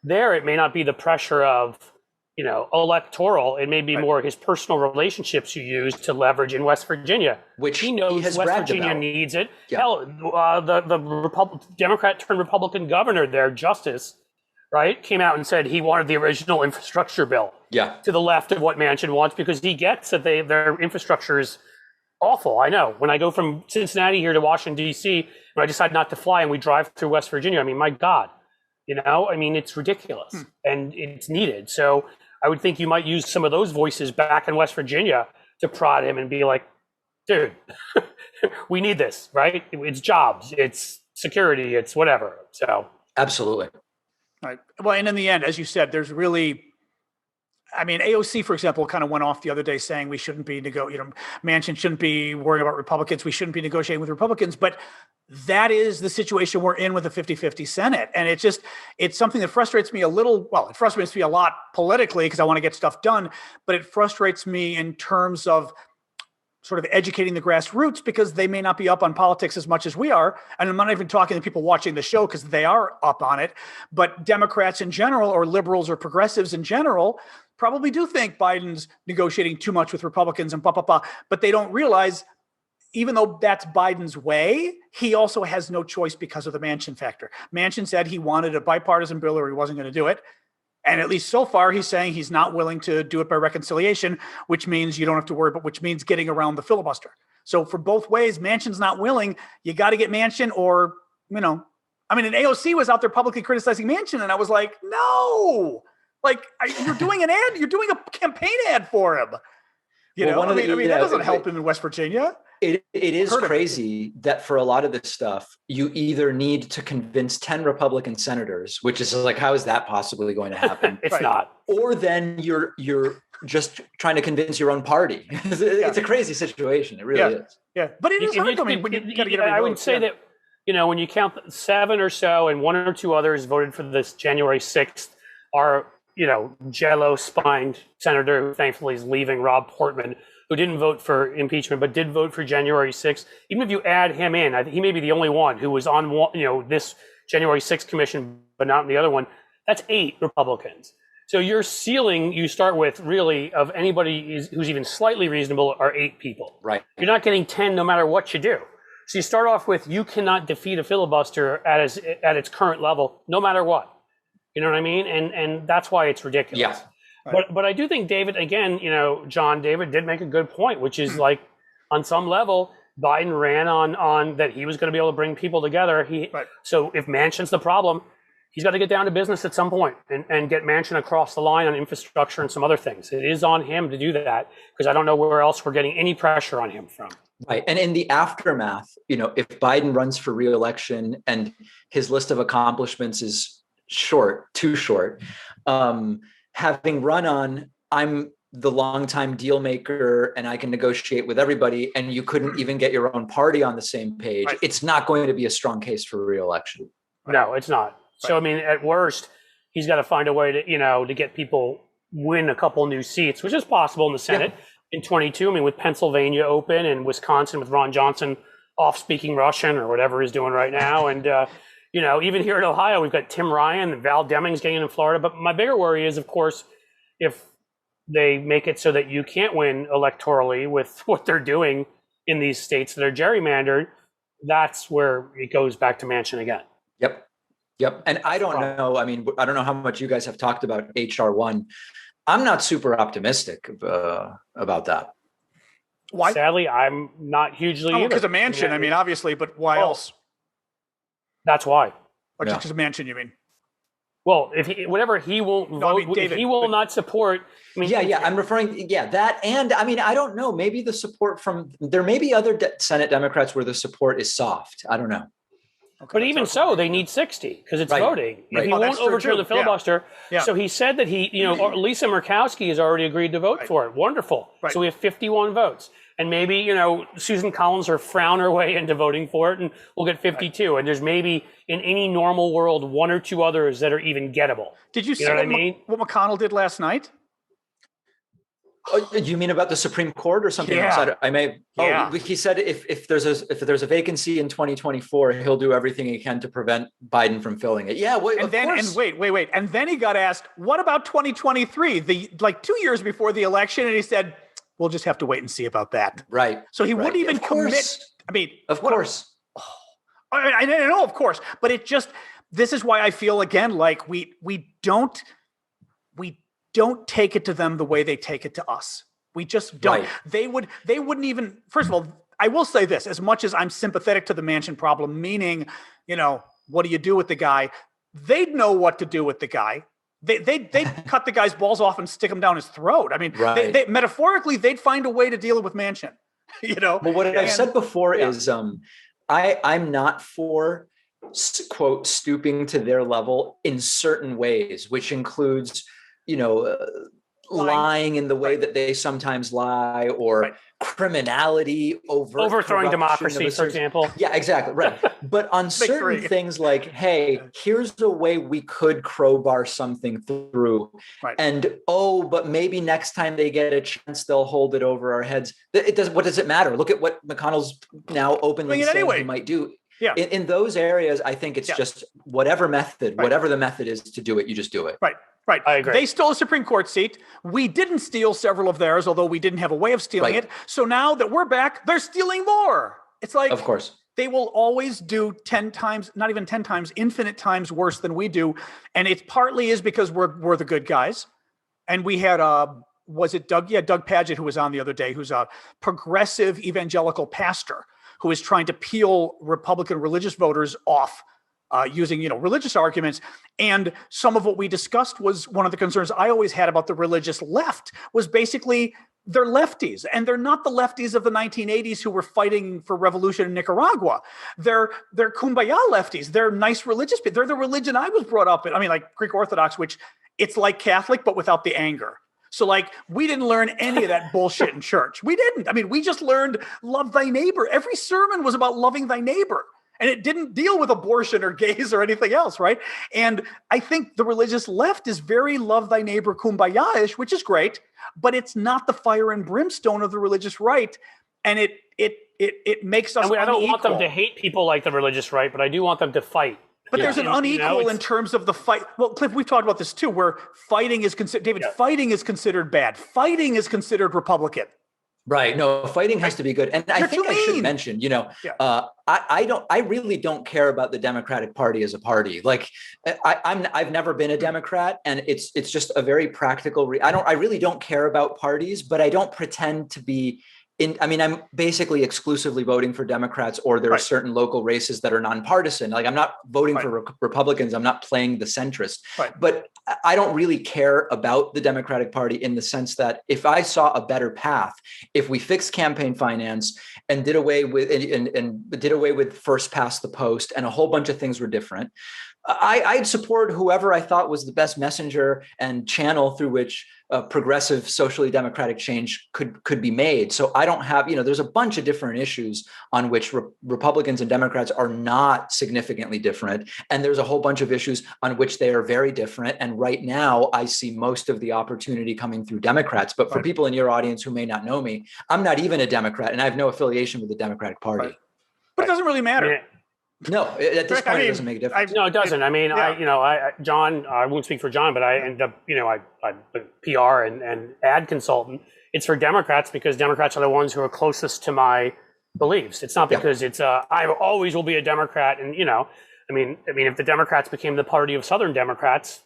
Speaker 3: it may not be the pressure of electoral. It may be more his personal relationships you use to leverage in West Virginia,
Speaker 2: which
Speaker 3: he knows
Speaker 2: West
Speaker 3: Virginia needs it. Yeah. Hell, the Democrat turned Republican governor there, Justice, came out and said he wanted the original infrastructure bill.
Speaker 2: Yeah.
Speaker 3: To the left of what Manchin wants, because he gets that their infrastructure is awful. I know. When I go from Cincinnati here to Washington, D.C., when I decide not to fly and we drive through West Virginia, I mean, my God, it's ridiculous and it's needed. So I would think you might use some of those voices back in West Virginia to prod him and be like, dude, we need this, right? It's jobs, it's security, it's whatever. So
Speaker 2: absolutely.
Speaker 1: Right. Well, and in the end, as you said, there's really, AOC, for example, kind of went off the other day saying we shouldn't be Manchin shouldn't be worrying about Republicans. We shouldn't be negotiating with Republicans. But that is the situation we're in with a 50-50 Senate. And it's something that frustrates me a little. Well, it frustrates me a lot politically because I want to get stuff done. But it frustrates me in terms of sort of educating the grassroots, because they may not be up on politics as much as we are. And I'm not even talking to people watching the show because they are up on it. But Democrats in general, or liberals or progressives in general, probably do think Biden's negotiating too much with Republicans and blah, blah, blah. But they don't realize, even though that's Biden's way, he also has no choice because of the Manchin factor. Manchin said he wanted a bipartisan bill or he wasn't going to do it. And at least so far, he's saying he's not willing to do it by reconciliation, which means you don't have to worry, but which means getting around the filibuster. So for both ways, Manchin's not willing. You got to get Manchin, or, and AOC was out there publicly criticizing Manchin. And I was like, no, you're doing an ad. You're doing a campaign ad for him. That doesn't help him in West Virginia.
Speaker 2: It is crazy that for a lot of this stuff, you either need to convince 10 Republican senators, which is like, how is that possibly going to happen?
Speaker 3: It's not.
Speaker 2: Or then you're just trying to convince your own party. It's a crazy situation. It really is.
Speaker 1: Yeah, but it is hard. You got to get every vote.
Speaker 3: I would say that when you count 7 or so and 1 or 2 others voted for this January 6th, our, jello-spined senator who thankfully is leaving, Rob Portman, who didn't vote for impeachment but did vote for January 6th. Even if you add him in, I think he may be the only one who was on, this January 6th commission, but not in the other one. That's 8 Republicans. So your ceiling you start with really of anybody who's even slightly reasonable are 8 people.
Speaker 2: Right.
Speaker 3: You're not getting 10 no matter what you do. So you start off with you cannot defeat a filibuster at its current level, no matter what. You know what I mean? And that's why it's ridiculous.
Speaker 2: Yeah.
Speaker 3: Right. But I do think David, again, David did make a good point, which is like on some level, Biden ran on that he was going to be able to bring people together. So if Manchin's the problem, he's got to get down to business at some point and get Manchin across the line on infrastructure and some other things. It is on him to do that because I don't know where else we're getting any pressure on him from.
Speaker 2: Right. And in the aftermath, if Biden runs for re-election and his list of accomplishments is too short, having run on, I'm the longtime deal maker and I can negotiate with everybody, and you couldn't even get your own party on the same page. Right. It's not going to be a strong case for re-election.
Speaker 3: No, it's not. Right. So, at worst, he's got to find a way to, to get people win a couple new seats, which is possible in the Senate in 22. With Pennsylvania open and Wisconsin with Ron Johnson off speaking Russian or whatever he's doing right now. And, even here in Ohio, we've got Tim Ryan and Val Demings getting in Florida. But my bigger worry is, of course, if they make it so that you can't win electorally with what they're doing in these states that are gerrymandered, that's where it goes back to Manchin again.
Speaker 2: Yep. And I don't know. I don't know how much you guys have talked about HR1. I'm not super optimistic about that.
Speaker 1: Why?
Speaker 3: Sadly, I'm not hugely either.
Speaker 1: Because of Manchin, obviously, but why else?
Speaker 3: That's why.
Speaker 1: Or just because of Manchin, you mean?
Speaker 3: Well, whatever he won't vote, David, he will not support.
Speaker 2: I'm referring, that. And I don't know, maybe the support there may be other Senate Democrats where the support is soft. I don't know.
Speaker 3: Okay, but even so, they need 60 because it's voting. Right. He won't overturn the filibuster. Yeah. So he said that Lisa Murkowski has already agreed to vote for it. Wonderful. Right. So we have 51 votes. And maybe, Susan Collins will frown her way into voting for it and we'll get 52. Right. And there's maybe in any normal world, 1 or 2 others that are even gettable.
Speaker 1: Did you see what McConnell did last night?
Speaker 2: Oh, you mean about the Supreme Court or something else? He said if there's a vacancy in 2024, he'll do everything he can to prevent Biden from filling it. Yeah, wait,
Speaker 1: and then he got asked, what about 2023? 2 years before the election, and he said, we'll just have to wait and see about that.
Speaker 2: Right.
Speaker 1: So he wouldn't even commit.
Speaker 2: Of course.
Speaker 1: I know, of course, but this is why I feel again like we don't take it to them the way they take it to us. We just don't. Right. They wouldn't even, first of all, I will say this, as much as I'm sympathetic to the Manchin problem, meaning, what do you do with the guy? They'd know what to do with the guy. They'd cut the guy's balls off and stick him down his throat. They metaphorically, they'd find a way to deal with Manchin, Well,
Speaker 2: what I've said before is I'm not for, quote, stooping to their level in certain ways, which includes, lying in the way that they sometimes lie, or criminality,
Speaker 3: overthrowing democracy, for example.
Speaker 2: Yeah, exactly. Right. But on certain things like, hey, here's a way we could crowbar something through. Right. And, but maybe next time they get a chance, they'll hold it over our heads. What does it matter? Look at what McConnell's now openly saying he might do. Yeah. In those areas, I think it's just whatever the method is to do it, you just do it.
Speaker 1: Right.
Speaker 3: I agree.
Speaker 1: They stole a Supreme Court seat. We didn't steal several of theirs, although we didn't have a way of stealing it. So now that we're back, they're stealing more. It's like,
Speaker 2: of course,
Speaker 1: they will always do 10 times, not even 10 times, infinite times worse than we do. And it partly is because we're the good guys. And we had, was it Doug? Yeah, Doug Padgett, who was on the other day, who's a progressive evangelical pastor who is trying to peel Republican religious voters off using, religious arguments. And some of what we discussed was one of the concerns I always had about the religious left was basically they're lefties, and they're not the lefties of the 1980s who were fighting for revolution in Nicaragua. They're kumbaya lefties. They're nice religious people. They're the religion I was brought up in. Like Greek Orthodox, which it's like Catholic, but without the anger. So we didn't learn any of that bullshit in church. We didn't. We just learned love thy neighbor. Every sermon was about loving thy neighbor. And it didn't deal with abortion or gays or anything else, right? And I think the religious left is very love thy neighbor kumbaya-ish, which is great, but it's not the fire and brimstone of the religious right. And it makes us unequal.
Speaker 3: I don't want them to hate people like the religious right, but I do want them to fight.
Speaker 1: But there's an unequal in terms of the fight. Well, Cliff, we've talked about this too, where fighting is considered, David, fighting is considered bad. Fighting is considered Republican.
Speaker 2: Right. No, fighting has to be good. And I think I should mention, I really don't care about the Democratic Party as a party. Like I've never been a Democrat, and it's just a very practical. I really don't care about parties, but I don't pretend to be I'm basically exclusively voting for Democrats, or there are certain local races that are nonpartisan. Like I'm not voting for Republicans. I'm not playing the centrist, but I don't really care about the Democratic Party in the sense that if I saw a better path, if we fixed campaign finance and did away with and did away with first past the post and a whole bunch of things were different, I'd support whoever I thought was the best messenger and channel through which progressive socially democratic change could be made. So I don't have, there's a bunch of different issues on which Republicans and Democrats are not significantly different. And there's a whole bunch of issues on which they are very different. And right now I see most of the opportunity coming through Democrats. But for people in your audience who may not know me, I'm not even a Democrat and I have no affiliation with the Democratic Party.
Speaker 1: But it doesn't really matter.
Speaker 2: No, at this point, it doesn't make a difference.
Speaker 3: No, it doesn't. John, I won't speak for John, but I end up, I'm a PR and ad consultant. It's for Democrats because Democrats are the ones who are closest to my beliefs. It's not because it's I always will be a Democrat. And, if the Democrats became the party of Southern Democrats,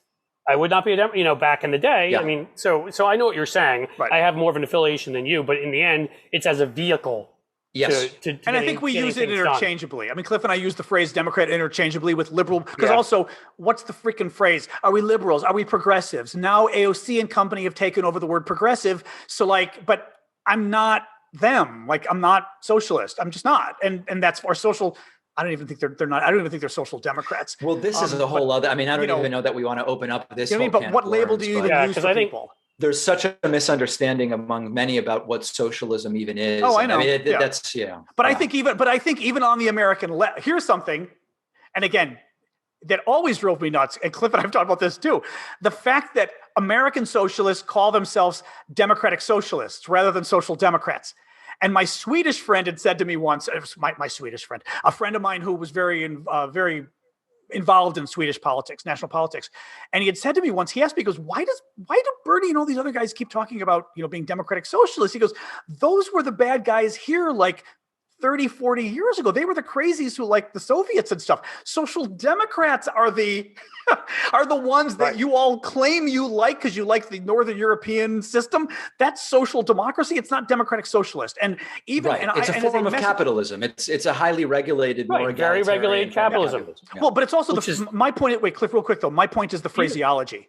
Speaker 3: I would not be a Democrat, back in the day. Yeah. So I know what you're saying. Right. I have more of an affiliation than you, but in the end, it's as a vehicle.
Speaker 2: Yes.
Speaker 1: And I think we use it interchangeably. Cliff and I use the phrase Democrat interchangeably with liberal, because also, what's the freaking phrase? Are we liberals? Are we progressives? Now AOC and company have taken over the word progressive. So but I'm not them. I'm not socialist. I'm just not. And that's our social. I don't even think they're not. I don't even think they're social democrats.
Speaker 2: Well, this is a whole other. I don't even know that we want to open up this.
Speaker 1: But what label do you even use for people?
Speaker 2: There's such a misunderstanding among many about what socialism even is.
Speaker 1: Oh, I know.
Speaker 2: That's.
Speaker 1: But I think even on the American left, here's something, and again, that always drove me nuts. And Cliff and I've talked about this too. The fact that American socialists call themselves democratic socialists rather than social democrats. And my Swedish friend had said to me once, it was my Swedish friend, a friend of mine who was very involved in Swedish politics, national politics. And he had said to me once, he asked me, he goes, why do Bernie and all these other guys keep talking about, being democratic socialists? He goes, those were the bad guys here 30, 40 years ago. They were the crazies who liked the Soviets and stuff. Social democrats are the ones that you all claim you like because you like the Northern European system. That's social democracy. It's not democratic socialist. And even
Speaker 2: it's a form of capitalism. It's a highly regulated, more
Speaker 3: very regulated capitalism.
Speaker 2: Yeah.
Speaker 1: Well, but it's also my point. Wait, Cliff, real quick though. My point is the phraseology.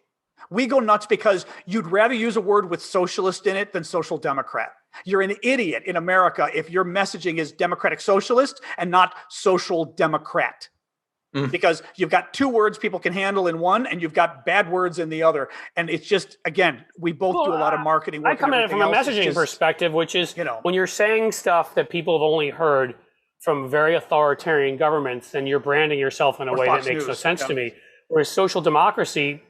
Speaker 1: We go nuts because you'd rather use a word with socialist in it than social democrat. You're an idiot in America if your messaging is democratic socialist and not social democrat. Because you've got two words people can handle in one and you've got bad words in the other. And it's just, again, we both do a lot of marketing work.
Speaker 3: I come at it from a messaging perspective, which is, when you're saying stuff that people have only heard from very authoritarian governments, then you're branding yourself in a way that makes no sense to me. Whereas social democracy,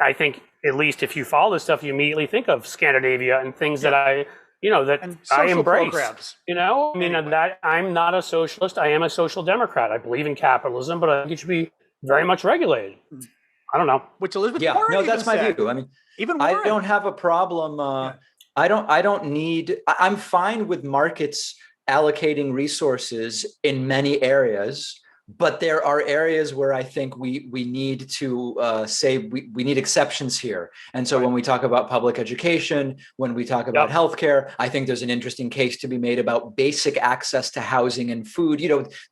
Speaker 3: I think, at least if you follow this stuff, you immediately think of Scandinavia and things that I embrace. Programs. That I'm not a socialist. I am a social democrat. I believe in capitalism, but I think it should be very much regulated. I don't know.
Speaker 1: Which Elizabeth Warren
Speaker 2: no, that's my view.
Speaker 1: Even Warren.
Speaker 2: I don't have a problem. I'm fine with markets allocating resources in many areas. But there are areas where I think we need to say we need exceptions here. And so when we talk about public education, when we talk about healthcare, I think there's an interesting case to be made about basic access to housing and food.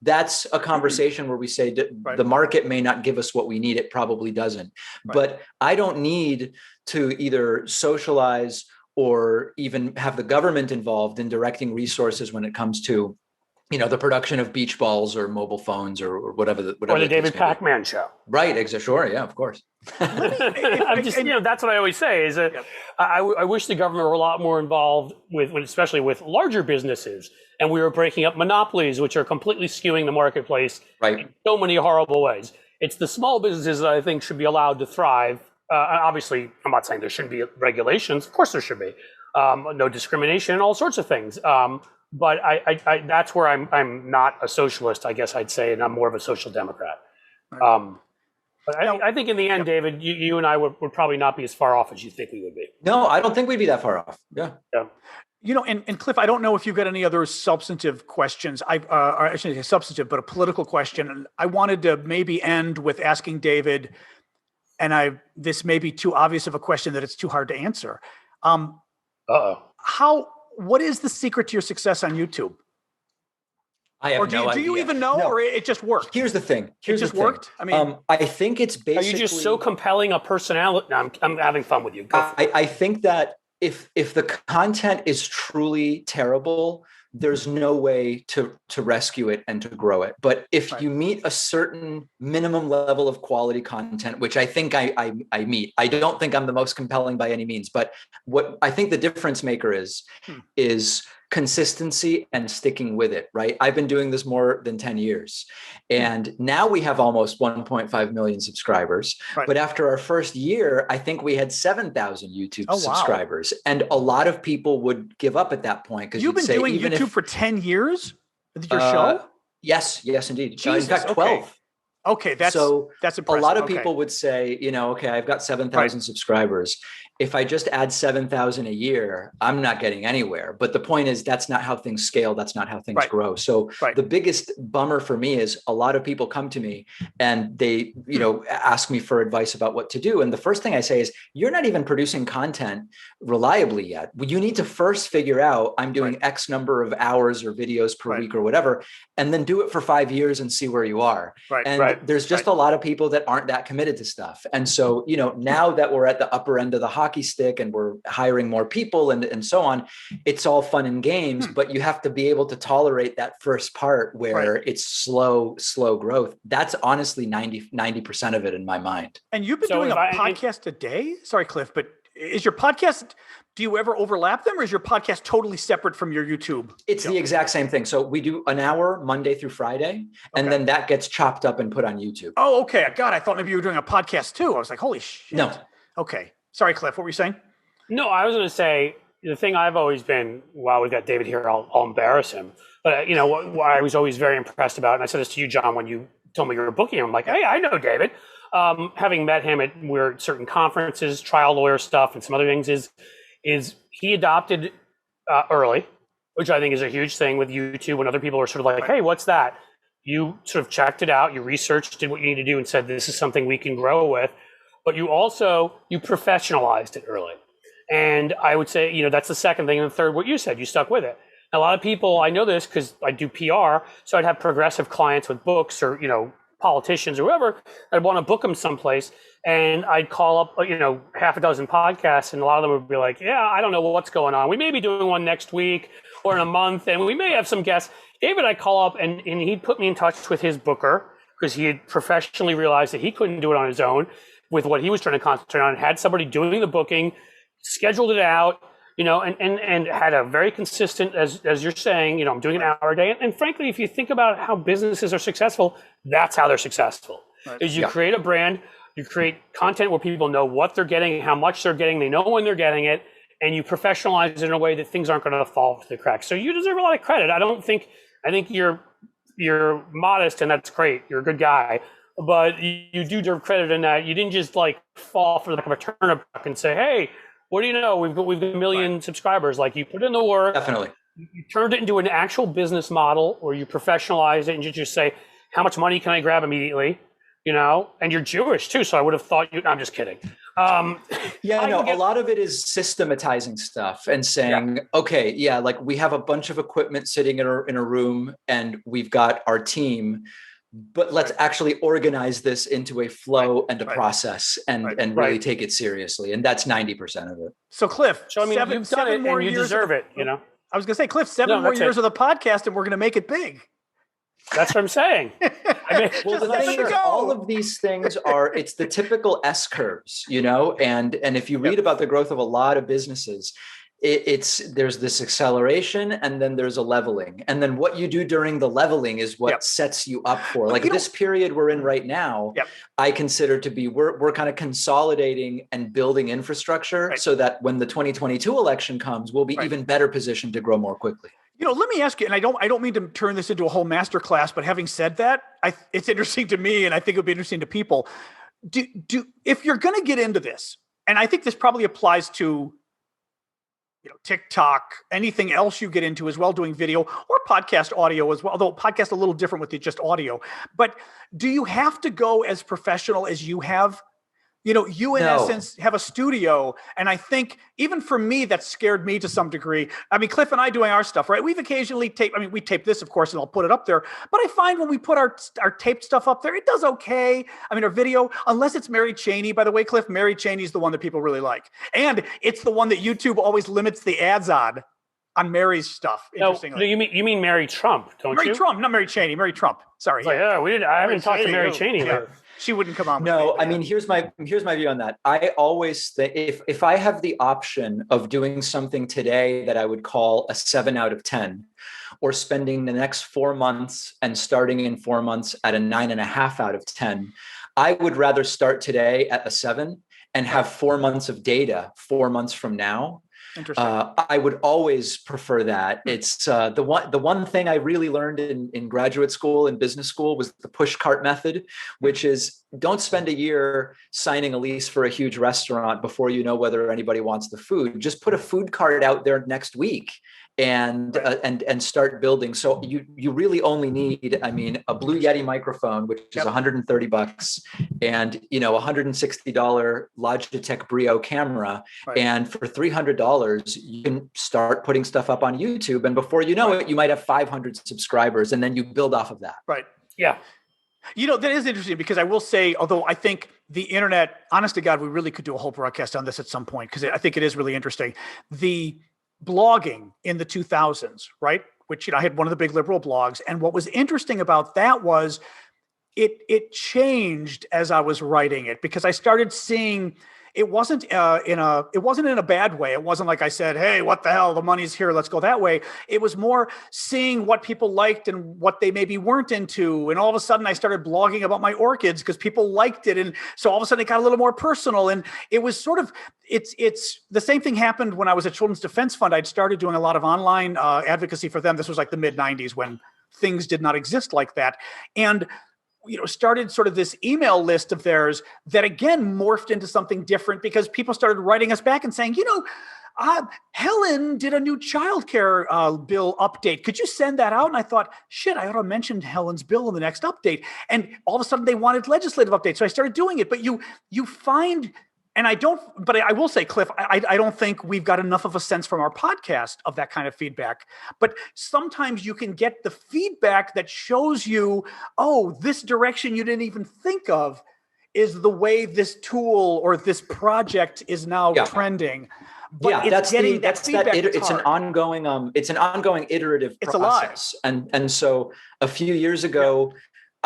Speaker 2: That's a conversation where we say the market may not give us what we need. It probably doesn't. Right. But I don't need to either socialize or even have the government involved in directing resources when it comes to the production of beach balls or mobile phones or whatever
Speaker 3: or the David Pakman Show.
Speaker 2: Right. Sure. Yeah, of course.
Speaker 3: I'm just, that's what I always say is that I wish the government were a lot more involved especially with larger businesses, and we were breaking up monopolies, which are completely skewing the marketplace in so many horrible ways. It's the small businesses that I think should be allowed to thrive. Obviously, I'm not saying there shouldn't be regulations. Of course there should be. No discrimination and all sorts of things. But I that's where I'm not a socialist, I guess I'd say, and I'm more of a social democrat. But I think in the end, David, you and I would probably not be as far off as you think we would be.
Speaker 2: No, I don't think we'd be that far off. Yeah.
Speaker 1: And Cliff, I don't know if you've got any other substantive questions. I shouldn't say substantive, but a political question. And I wanted to maybe end with asking David, and this may be too obvious of a question that it's too hard to answer. What is the secret to your success on YouTube?
Speaker 2: I have no idea.
Speaker 1: Do you even know, or it just worked?
Speaker 2: Here's the thing.
Speaker 1: It just worked? I mean,
Speaker 2: I think it's basically...
Speaker 3: Are you just so compelling a personality? No, I'm having fun with you.
Speaker 2: I think that if the content is truly terrible, there's no way to rescue it and to grow it. But if you meet a certain minimum level of quality content, which I think I meet, I don't think I'm the most compelling by any means, but what I think the difference maker is consistency and sticking with it, right? I've been doing this more than 10 years. And now we have almost 1.5 million subscribers. Right. But after our first year, I think we had 7,000 YouTube subscribers. And a lot of people would give up at that point. Because
Speaker 1: you've been doing YouTube for 10 years with your show?
Speaker 2: Yes, indeed.
Speaker 1: Jesus,
Speaker 2: in fact, 12.
Speaker 1: Okay, that's impressive.
Speaker 2: A lot of people would say, I've got 7,000 subscribers. If I just add 7,000 a year, I'm not getting anywhere. But the point is, that's not how things scale. That's not how things grow. So the biggest bummer for me is a lot of people come to me and they, ask me for advice about what to do. And the first thing I say is, you're not even producing content reliably yet. You need to first figure out, I'm doing X number of hours or videos per week or whatever, and then do it for 5 years and see where you are. There's just a lot of people that aren't that committed to stuff. And so, now that we're at the upper end of the hockey stick and we're hiring more people and so on, it's all fun and games, but you have to be able to tolerate that first part where it's slow growth. That's honestly 90% of it in my mind.
Speaker 1: And you've been doing a podcast a day? Sorry, Cliff, but is your podcast, do you ever overlap them, or is your podcast totally separate from your YouTube?
Speaker 2: It's the exact same thing. So we do an hour Monday through Friday, and then that gets chopped up and put on YouTube.
Speaker 1: Oh, okay. God, I thought maybe you were doing a podcast too. I was like, holy shit.
Speaker 2: No.
Speaker 1: Okay. Sorry, Cliff, what were you saying?
Speaker 3: No, I was going to say, the thing I've always been, while we've got David here, I'll embarrass him. But, what I was always very impressed about, and I said this to you, John, when you told me you were booking him, I'm like, hey, I know David. Having met him we're at certain conferences, trial lawyer stuff, and some other things, is he adopted early, which I think is a huge thing with YouTube when other people are sort of like, hey, what's that? You sort of checked it out, you researched, did what you need to do, and said, this is something we can grow with. But you professionalized it early. And I would say, that's the second thing. And the third, what you said, you stuck with it. A lot of people, I know this because I do PR. So I'd have progressive clients with books or, politicians or whoever. I'd want to book them someplace. And I'd call up, half a dozen podcasts. And a lot of them would be like, yeah, I don't know what's going on. We may be doing one next week or in a month. And we may have some guests. David, I'd call up and he'd put me in touch with his booker because he had professionally realized that he couldn't do it on his own with what he was trying to concentrate on, had somebody doing the booking, scheduled it out, and had a very consistent, as you're saying, I'm doing an hour a day. And frankly, if you think about how businesses are successful, that's how they're successful. Is you create a brand, you create content where people know what they're getting, how much they're getting, they know when they're getting it, and you professionalize it in a way that things aren't going to fall through the cracks. So you deserve a lot of credit. I think you're modest, and that's great. You're a good guy. But you do deserve credit in that you didn't just fall for the back of a turnip truck and say, hey, what do you know? We've got a million subscribers. You put in the work.
Speaker 2: Definitely.
Speaker 3: You turned it into an actual business model where you professionalize it and you just say, how much money can I grab immediately? And you're Jewish too. So I would have thought I'm just kidding.
Speaker 2: A lot of it is systematizing stuff and saying, we have a bunch of equipment sitting in a room and we've got our team, but let's actually organize this into a flow and a process and really take it seriously. And that's 90% of it.
Speaker 1: So Cliff,
Speaker 3: you've done it and you deserve it,
Speaker 1: I was going to say, Cliff, 7 more years of the podcast and we're going to make it big.
Speaker 3: That's what I'm saying. I mean,
Speaker 2: well, the thing is, all of these things it's the typical S curves, and if you read about the growth of a lot of businesses, there's this acceleration and then there's a leveling. And then what you do during the leveling is what sets you up for like this period we're in right now. I consider to be, we're kind of consolidating and building infrastructure so that when the 2022 election comes, we'll be even better positioned to grow more quickly.
Speaker 1: Let me ask you, and I don't mean to turn this into a whole masterclass, but having said that, it's interesting to me, and I think it would be interesting to people. If you're going to get into this, and I think this probably applies to, TikTok, anything else you get into as well, doing video or podcast audio as well, although podcast a little different with just audio. But do you have to go as professional as you have? You in essence have a studio. And I think even for me, that scared me to some degree. I mean, Cliff and I doing our stuff, right? We've occasionally we tape this, of course, and I'll put it up there. But I find when we put our taped stuff up there, it does okay. I mean, our video, unless it's Mary Cheney, by the way, Cliff, Mary Cheney's the one that people really like. And it's the one that YouTube always limits the ads on Mary's stuff. Interestingly.
Speaker 3: No, you mean Mary Trump, don't you?
Speaker 1: Mary Trump, not Mary Cheney, Mary Trump. Sorry.
Speaker 3: I haven't talked to Mary Cheney.
Speaker 1: Yeah. She wouldn't come on.
Speaker 2: No, I mean, here's my view on that. I always think if I have the option of doing something today that I would call a 7 out of 10, or spending the next 4 months and starting in 4 months at a 9.5 out of 10, I would rather start today at a 7 and have 4 months of data 4 months from now.
Speaker 1: Interesting.
Speaker 2: I would always prefer that. It's the one thing I really learned in graduate school and business school was the push cart method, which is don't spend a year signing a lease for a huge restaurant before you know whether anybody wants the food. Just put a food cart out there next week and start building. So you really only need, a Blue Yeti microphone, which is $130, and $160 Logitech Brio camera, and for $300 you can start putting stuff up on YouTube, and before you know it, you might have 500 subscribers, and then you build off of that.
Speaker 1: Right.
Speaker 3: Yeah.
Speaker 1: That is interesting because I will say, although I think the internet, honest to God, we really could do a whole broadcast on this at some point because I think it is really interesting. The blogging in the 2000s, right? Which, I had one of the big liberal blogs. And what was interesting about that was it changed as I was writing it because I started seeing it wasn't in a bad way. It wasn't like I said, hey, what the hell? The money's here. Let's go that way. It was more seeing what people liked and what they maybe weren't into. And all of a sudden I started blogging about my orchids because people liked it. And so all of a sudden it got a little more personal. And it was sort of, it's the same thing happened when I was at Children's Defense Fund. I'd started doing a lot of online advocacy for them. This was like the mid 90s when things did not exist like that. And started sort of this email list of theirs that again morphed into something different because people started writing us back and saying, Helen did a new childcare bill update. Could you send that out? And I thought, shit, I ought to mention Helen's bill in the next update. And all of a sudden they wanted legislative updates. So I started doing it. But you find, and I will say, Cliff, I don't think we've got enough of a sense from our podcast of that kind of feedback. But sometimes you can get the feedback that shows you, oh, this direction you didn't even think of is the way this tool or this project is now trending. But
Speaker 2: it's an ongoing iterative process. And so a few years ago,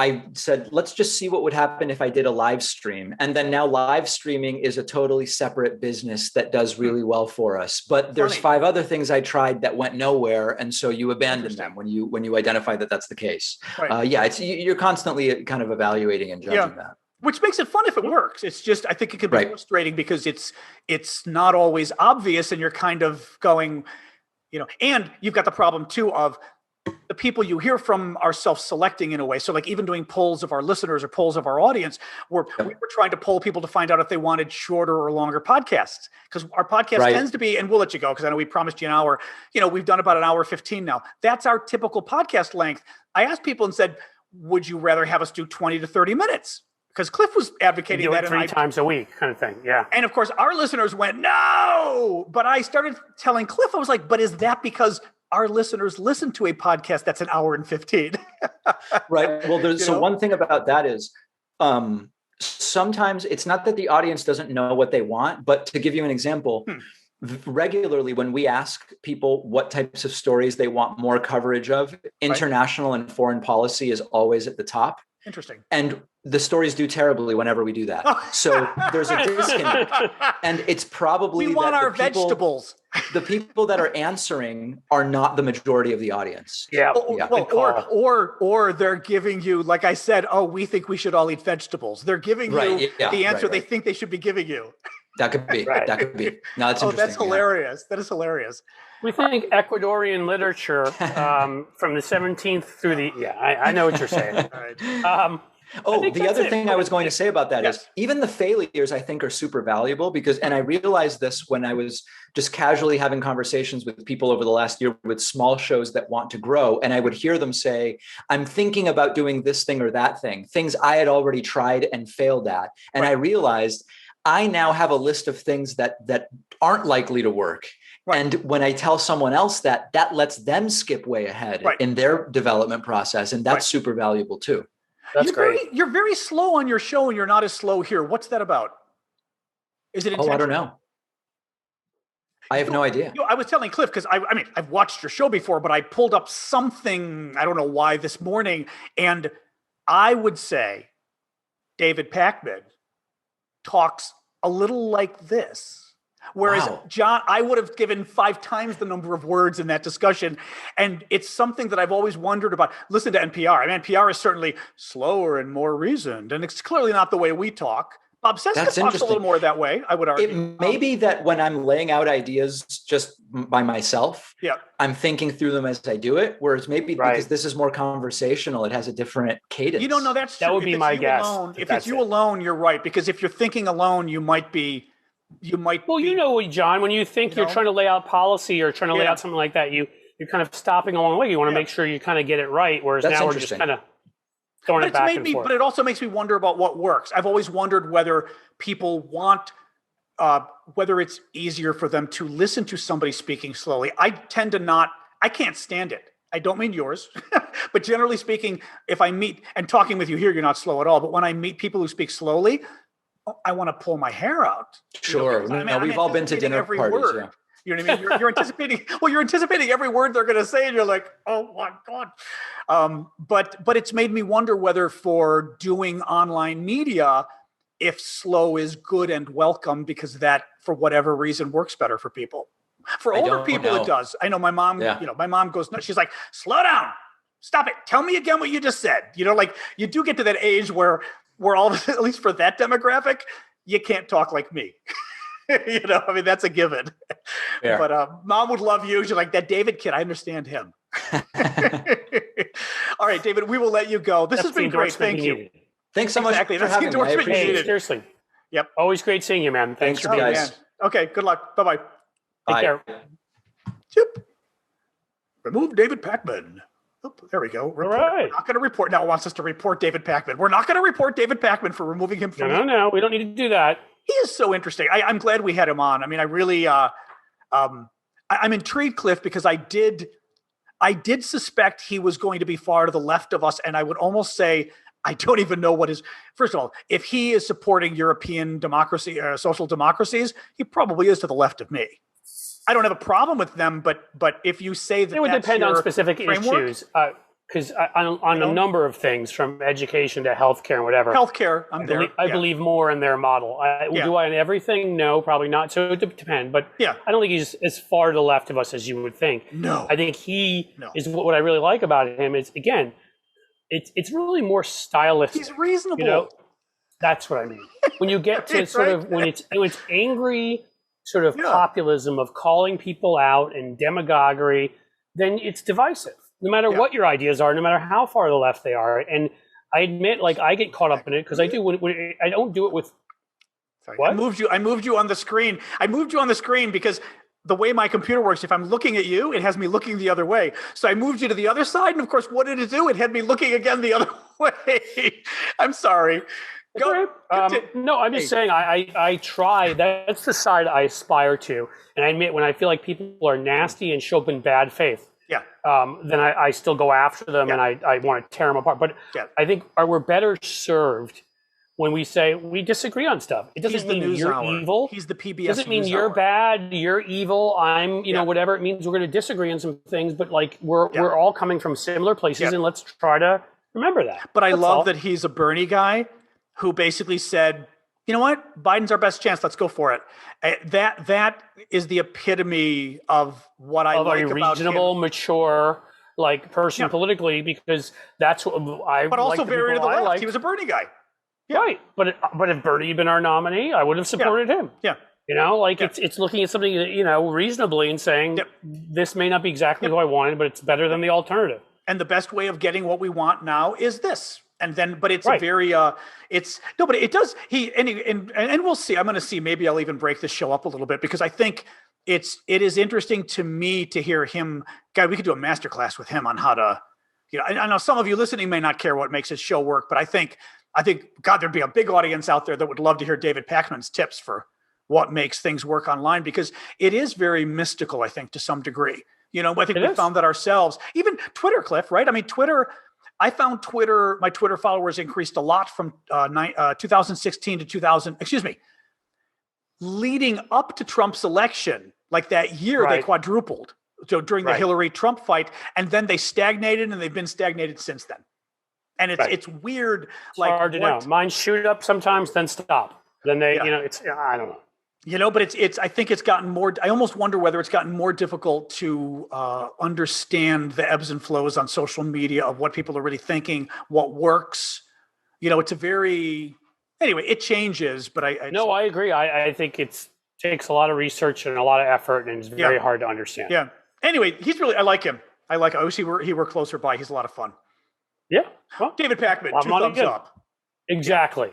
Speaker 2: I said, let's just see what would happen if I did a live stream. And then now live streaming is a totally separate business that does really well for us. But there's 5 other things I tried that went nowhere. And so you abandon them when you identify that that's the case. Right. You're constantly kind of evaluating and judging that.
Speaker 1: Which makes it fun if it works. It's just, I think it could be frustrating because it's not always obvious and you're kind of going, and you've got the problem too of the people you hear from are self-selecting in a way. So like even doing polls of our listeners or polls of our audience, we were trying to poll people to find out if they wanted shorter or longer podcasts. Because our podcast tends to be, and we'll let you go because I know we promised you an hour, we've done about an hour 15 now. That's our typical podcast length. I asked people and said, would you rather have us do 20 to 30 minutes? Because Cliff was advocating that.
Speaker 3: 3 times a week kind of thing. Yeah.
Speaker 1: And of course our listeners went, no, but I started telling Cliff, I was like, but is that because our listeners listen to a podcast that's an hour and 15?
Speaker 2: Right. Well, so one thing about that is sometimes it's not that the audience doesn't know what they want, but to give you an example, regularly when we ask people what types of stories they want more coverage of, international and foreign policy is always at the top.
Speaker 1: Interesting.
Speaker 2: And the stories do terribly whenever we do that. So there's a disconnect. And it's probably
Speaker 1: we want our vegetables.
Speaker 2: The people that are answering are not the majority of the audience.
Speaker 3: Yeah.
Speaker 1: Or they're giving you, like I said, oh, we think we should all eat vegetables. They're giving you the answer they think they should be giving you.
Speaker 2: That could be. That could be. No, that's interesting.
Speaker 1: That's hilarious. That is hilarious.
Speaker 3: We think Ecuadorian literature from the 17th through the I know what you're saying.
Speaker 2: The other thing I was going to say about that is even the failures I think are super valuable because, and I realized this when I was just casually having conversations with people over the last year with small shows that want to grow. And I would hear them say, I'm thinking about doing this thing or that thing, things I had already tried and failed at. And I realized I now have a list of things that aren't likely to work. And when I tell someone else that lets them skip way ahead in their development process. And that's super valuable too.
Speaker 3: That's great.
Speaker 1: You're very slow on your show and you're not as slow here. What's that about? Is it intentional?
Speaker 2: I don't know. I have no idea.
Speaker 1: I was telling Cliff, because I mean, I've watched your show before, but I pulled up something, I don't know why, this morning. And I would say David Pakman talks a little like this. Whereas John, I would have given 5 times the number of words in that discussion. And it's something that I've always wondered about. Listen to NPR. I mean, NPR is certainly slower and more reasoned, and it's clearly not the way we talk. Bob Cesca talks a little more that way, I would argue.
Speaker 2: It may be that when I'm laying out ideas just by myself, I'm thinking through them as I do it, whereas maybe because this is more conversational, it has a different cadence.
Speaker 1: You don't know, that's true.
Speaker 3: That would be my guess.
Speaker 1: If it's you alone, you're right. Because if you're thinking alone, you might be... Well,
Speaker 3: you know, John, when you think you're trying to lay out policy or trying to lay out something like that, you're kind of stopping along the way. You want to make sure you kind of get it right. Whereas now we're just kind of throwing it back and forth.
Speaker 1: But it also makes me wonder about what works. I've always wondered whether people want, whether it's easier for them to listen to somebody speaking slowly. I tend to I can't stand it. I don't mean yours, but generally speaking, if I meet, and talking with you here, you're not slow at all. But when I meet people who speak slowly, I want to pull my hair out.
Speaker 2: Sure. We've all been to dinner parties. Yeah.
Speaker 1: You know what I mean? You're anticipating. Well, you're anticipating every word they're going to say, and you're like, "Oh my God!" But it's made me wonder whether for doing online media, if slow is good and welcome, because that, for whatever reason, works better for people. For older people, it does. I know my mom. You know, my mom goes nuts. She's like, "Slow down, stop it. Tell me again what you just said." You know, like you do get to that age where all, at least for that demographic, you can't talk like me. You know, I mean, that's a given. Yeah. But mom would love you. She's like, that David kid, I understand him. All right, David, we will let you go. This has been great. Thank you.
Speaker 2: Thanks so much for having me. I appreciate it.
Speaker 3: Seriously.
Speaker 1: Yep.
Speaker 3: Always great seeing you, man. Thanks for being here.
Speaker 1: Okay, good luck. Bye-bye.
Speaker 3: Take care.
Speaker 1: Yep. Remove David Pakman. Oh, there we go. All right. We're not going to report. Now it wants us to report David Pakman. We're not going to report David Pakman for removing him from.
Speaker 3: No. We don't need to do that.
Speaker 1: He is so interesting. I'm glad we had him on. I mean, I really, I'm intrigued, Cliff, because I did suspect he was going to be far to the left of us, and I would almost say I don't even know what his. First of all, if he is supporting European democracy, social democracies, he probably is to the left of me. I don't have a problem with them, but if you say that,
Speaker 3: it would depend on specific issues. Because on a number of things, from education to healthcare and whatever.
Speaker 1: Healthcare,
Speaker 3: I believe more in their model. Do I in everything? No, probably not. So it depends. But I don't think he's as far to the left of us as you would think.
Speaker 1: No.
Speaker 3: I think he is what I really like about him is, again, it's really more stylistic.
Speaker 1: He's reasonable.
Speaker 3: You know? That's what I mean. When you get to sort of, when it's angry sort of populism of calling people out and demagoguery, then it's divisive. No matter what your ideas are, no matter how far to the left they are. And I admit, like, I get caught up in it because I do. When I don't do it with.
Speaker 1: Sorry, what? I moved you on the screen. I moved you on the screen because the way my computer works, if I'm looking at you, it has me looking the other way. So I moved you to the other side. And of course, what did it do? It had me looking again the other way. I'm sorry.
Speaker 3: No, I'm just saying I try. That's the side I aspire to. And I admit, when I feel like people are nasty and show up in bad faith, then I still go after them and I want to tear them apart. But I think we're better served when we say we disagree on stuff. It doesn't mean you're evil.
Speaker 1: He's the PBS.
Speaker 3: Doesn't mean you're bad, you're evil, I'm, you know, whatever. It means we're going to disagree on some things, but like we're all coming from similar places, and let's try to remember that.
Speaker 1: But I love that he's a Bernie guy who basically said, you know what, Biden's our best chance. Let's go for it. That is the epitome of what I like about him.
Speaker 3: A reasonable, mature, like person politically, because that's what I.
Speaker 1: But also
Speaker 3: like
Speaker 1: very to the left. He was a Bernie guy.
Speaker 3: Yeah. Right, but if Bernie had been our nominee, I would have supported him.
Speaker 1: Yeah,
Speaker 3: you know, like it's looking at something, you know, reasonably and saying this may not be exactly who I wanted, but it's better than the alternative.
Speaker 1: And the best way of getting what we want now is this. And then, but it's a very, but it does. And we'll see. I'm going to see. Maybe I'll even break this show up a little bit because I think it is interesting to me to hear him. Guy, we could do a masterclass with him on how to. You know, I know some of you listening may not care what makes his show work, but I think, God, there'd be a big audience out there that would love to hear David Pakman's tips for what makes things work online, because it is very mystical, I think, to some degree. You know, I think we found that ourselves. Even Twitter, Cliff, right? I mean, Twitter, I found my Twitter followers increased a lot from 2016 to leading up to Trump's election, like that year, they quadrupled. So during the Hillary-Trump fight, and then they stagnated, and they've been stagnated since then. And it's weird. It's like
Speaker 3: hard to know. Mine shoot up sometimes, then stop. Then they, you know, I don't know.
Speaker 1: You know, but I think it's gotten more. I almost wonder whether it's gotten more difficult to understand the ebbs and flows on social media of what people are really thinking, what works. You know, it's a very. Anyway, it changes, but I
Speaker 3: agree. I think it takes a lot of research and a lot of effort, and it's very hard to understand.
Speaker 1: Yeah. Anyway, I like him. I wish he were closer by. He's a lot of fun.
Speaker 3: Yeah. Well,
Speaker 1: David Pakman, 2 thumbs up.
Speaker 3: Exactly.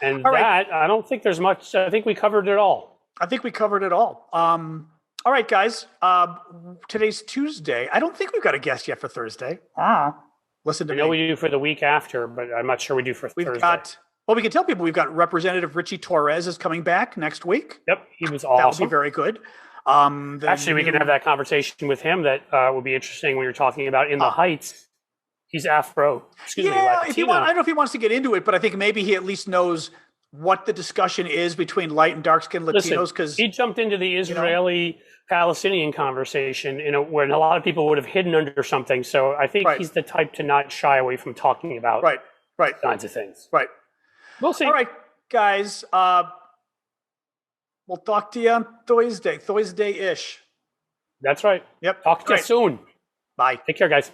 Speaker 3: And I don't think there's much. I think we covered it all.
Speaker 1: All right, guys. Today's Tuesday. I don't think we've got a guest yet for Thursday. Listen to me.
Speaker 3: I know we do for the week after, but I'm not sure we do for Thursday.
Speaker 1: We can tell people we've got Representative Richie Torres is coming back next week.
Speaker 3: Yep, he was awesome.
Speaker 1: That'll be very good.
Speaker 3: Actually, we can have that conversation with him. That will be interesting when you're talking about In the Heights. He's Afro. I
Speaker 1: don't know if he wants to get into it, but I think maybe he at least knows what the discussion is between light and dark-skinned Latinos. Because
Speaker 3: he jumped into the Israeli-Palestinian conversation, where a lot of people would have hidden under something. So I think he's the type to not shy away from talking about kinds of things.
Speaker 1: Right.
Speaker 3: We'll see.
Speaker 1: All right, guys. We'll talk to you on Thursday-ish.
Speaker 3: That's right.
Speaker 1: Yep.
Speaker 3: Talk to you soon.
Speaker 1: Bye.
Speaker 3: Take care, guys.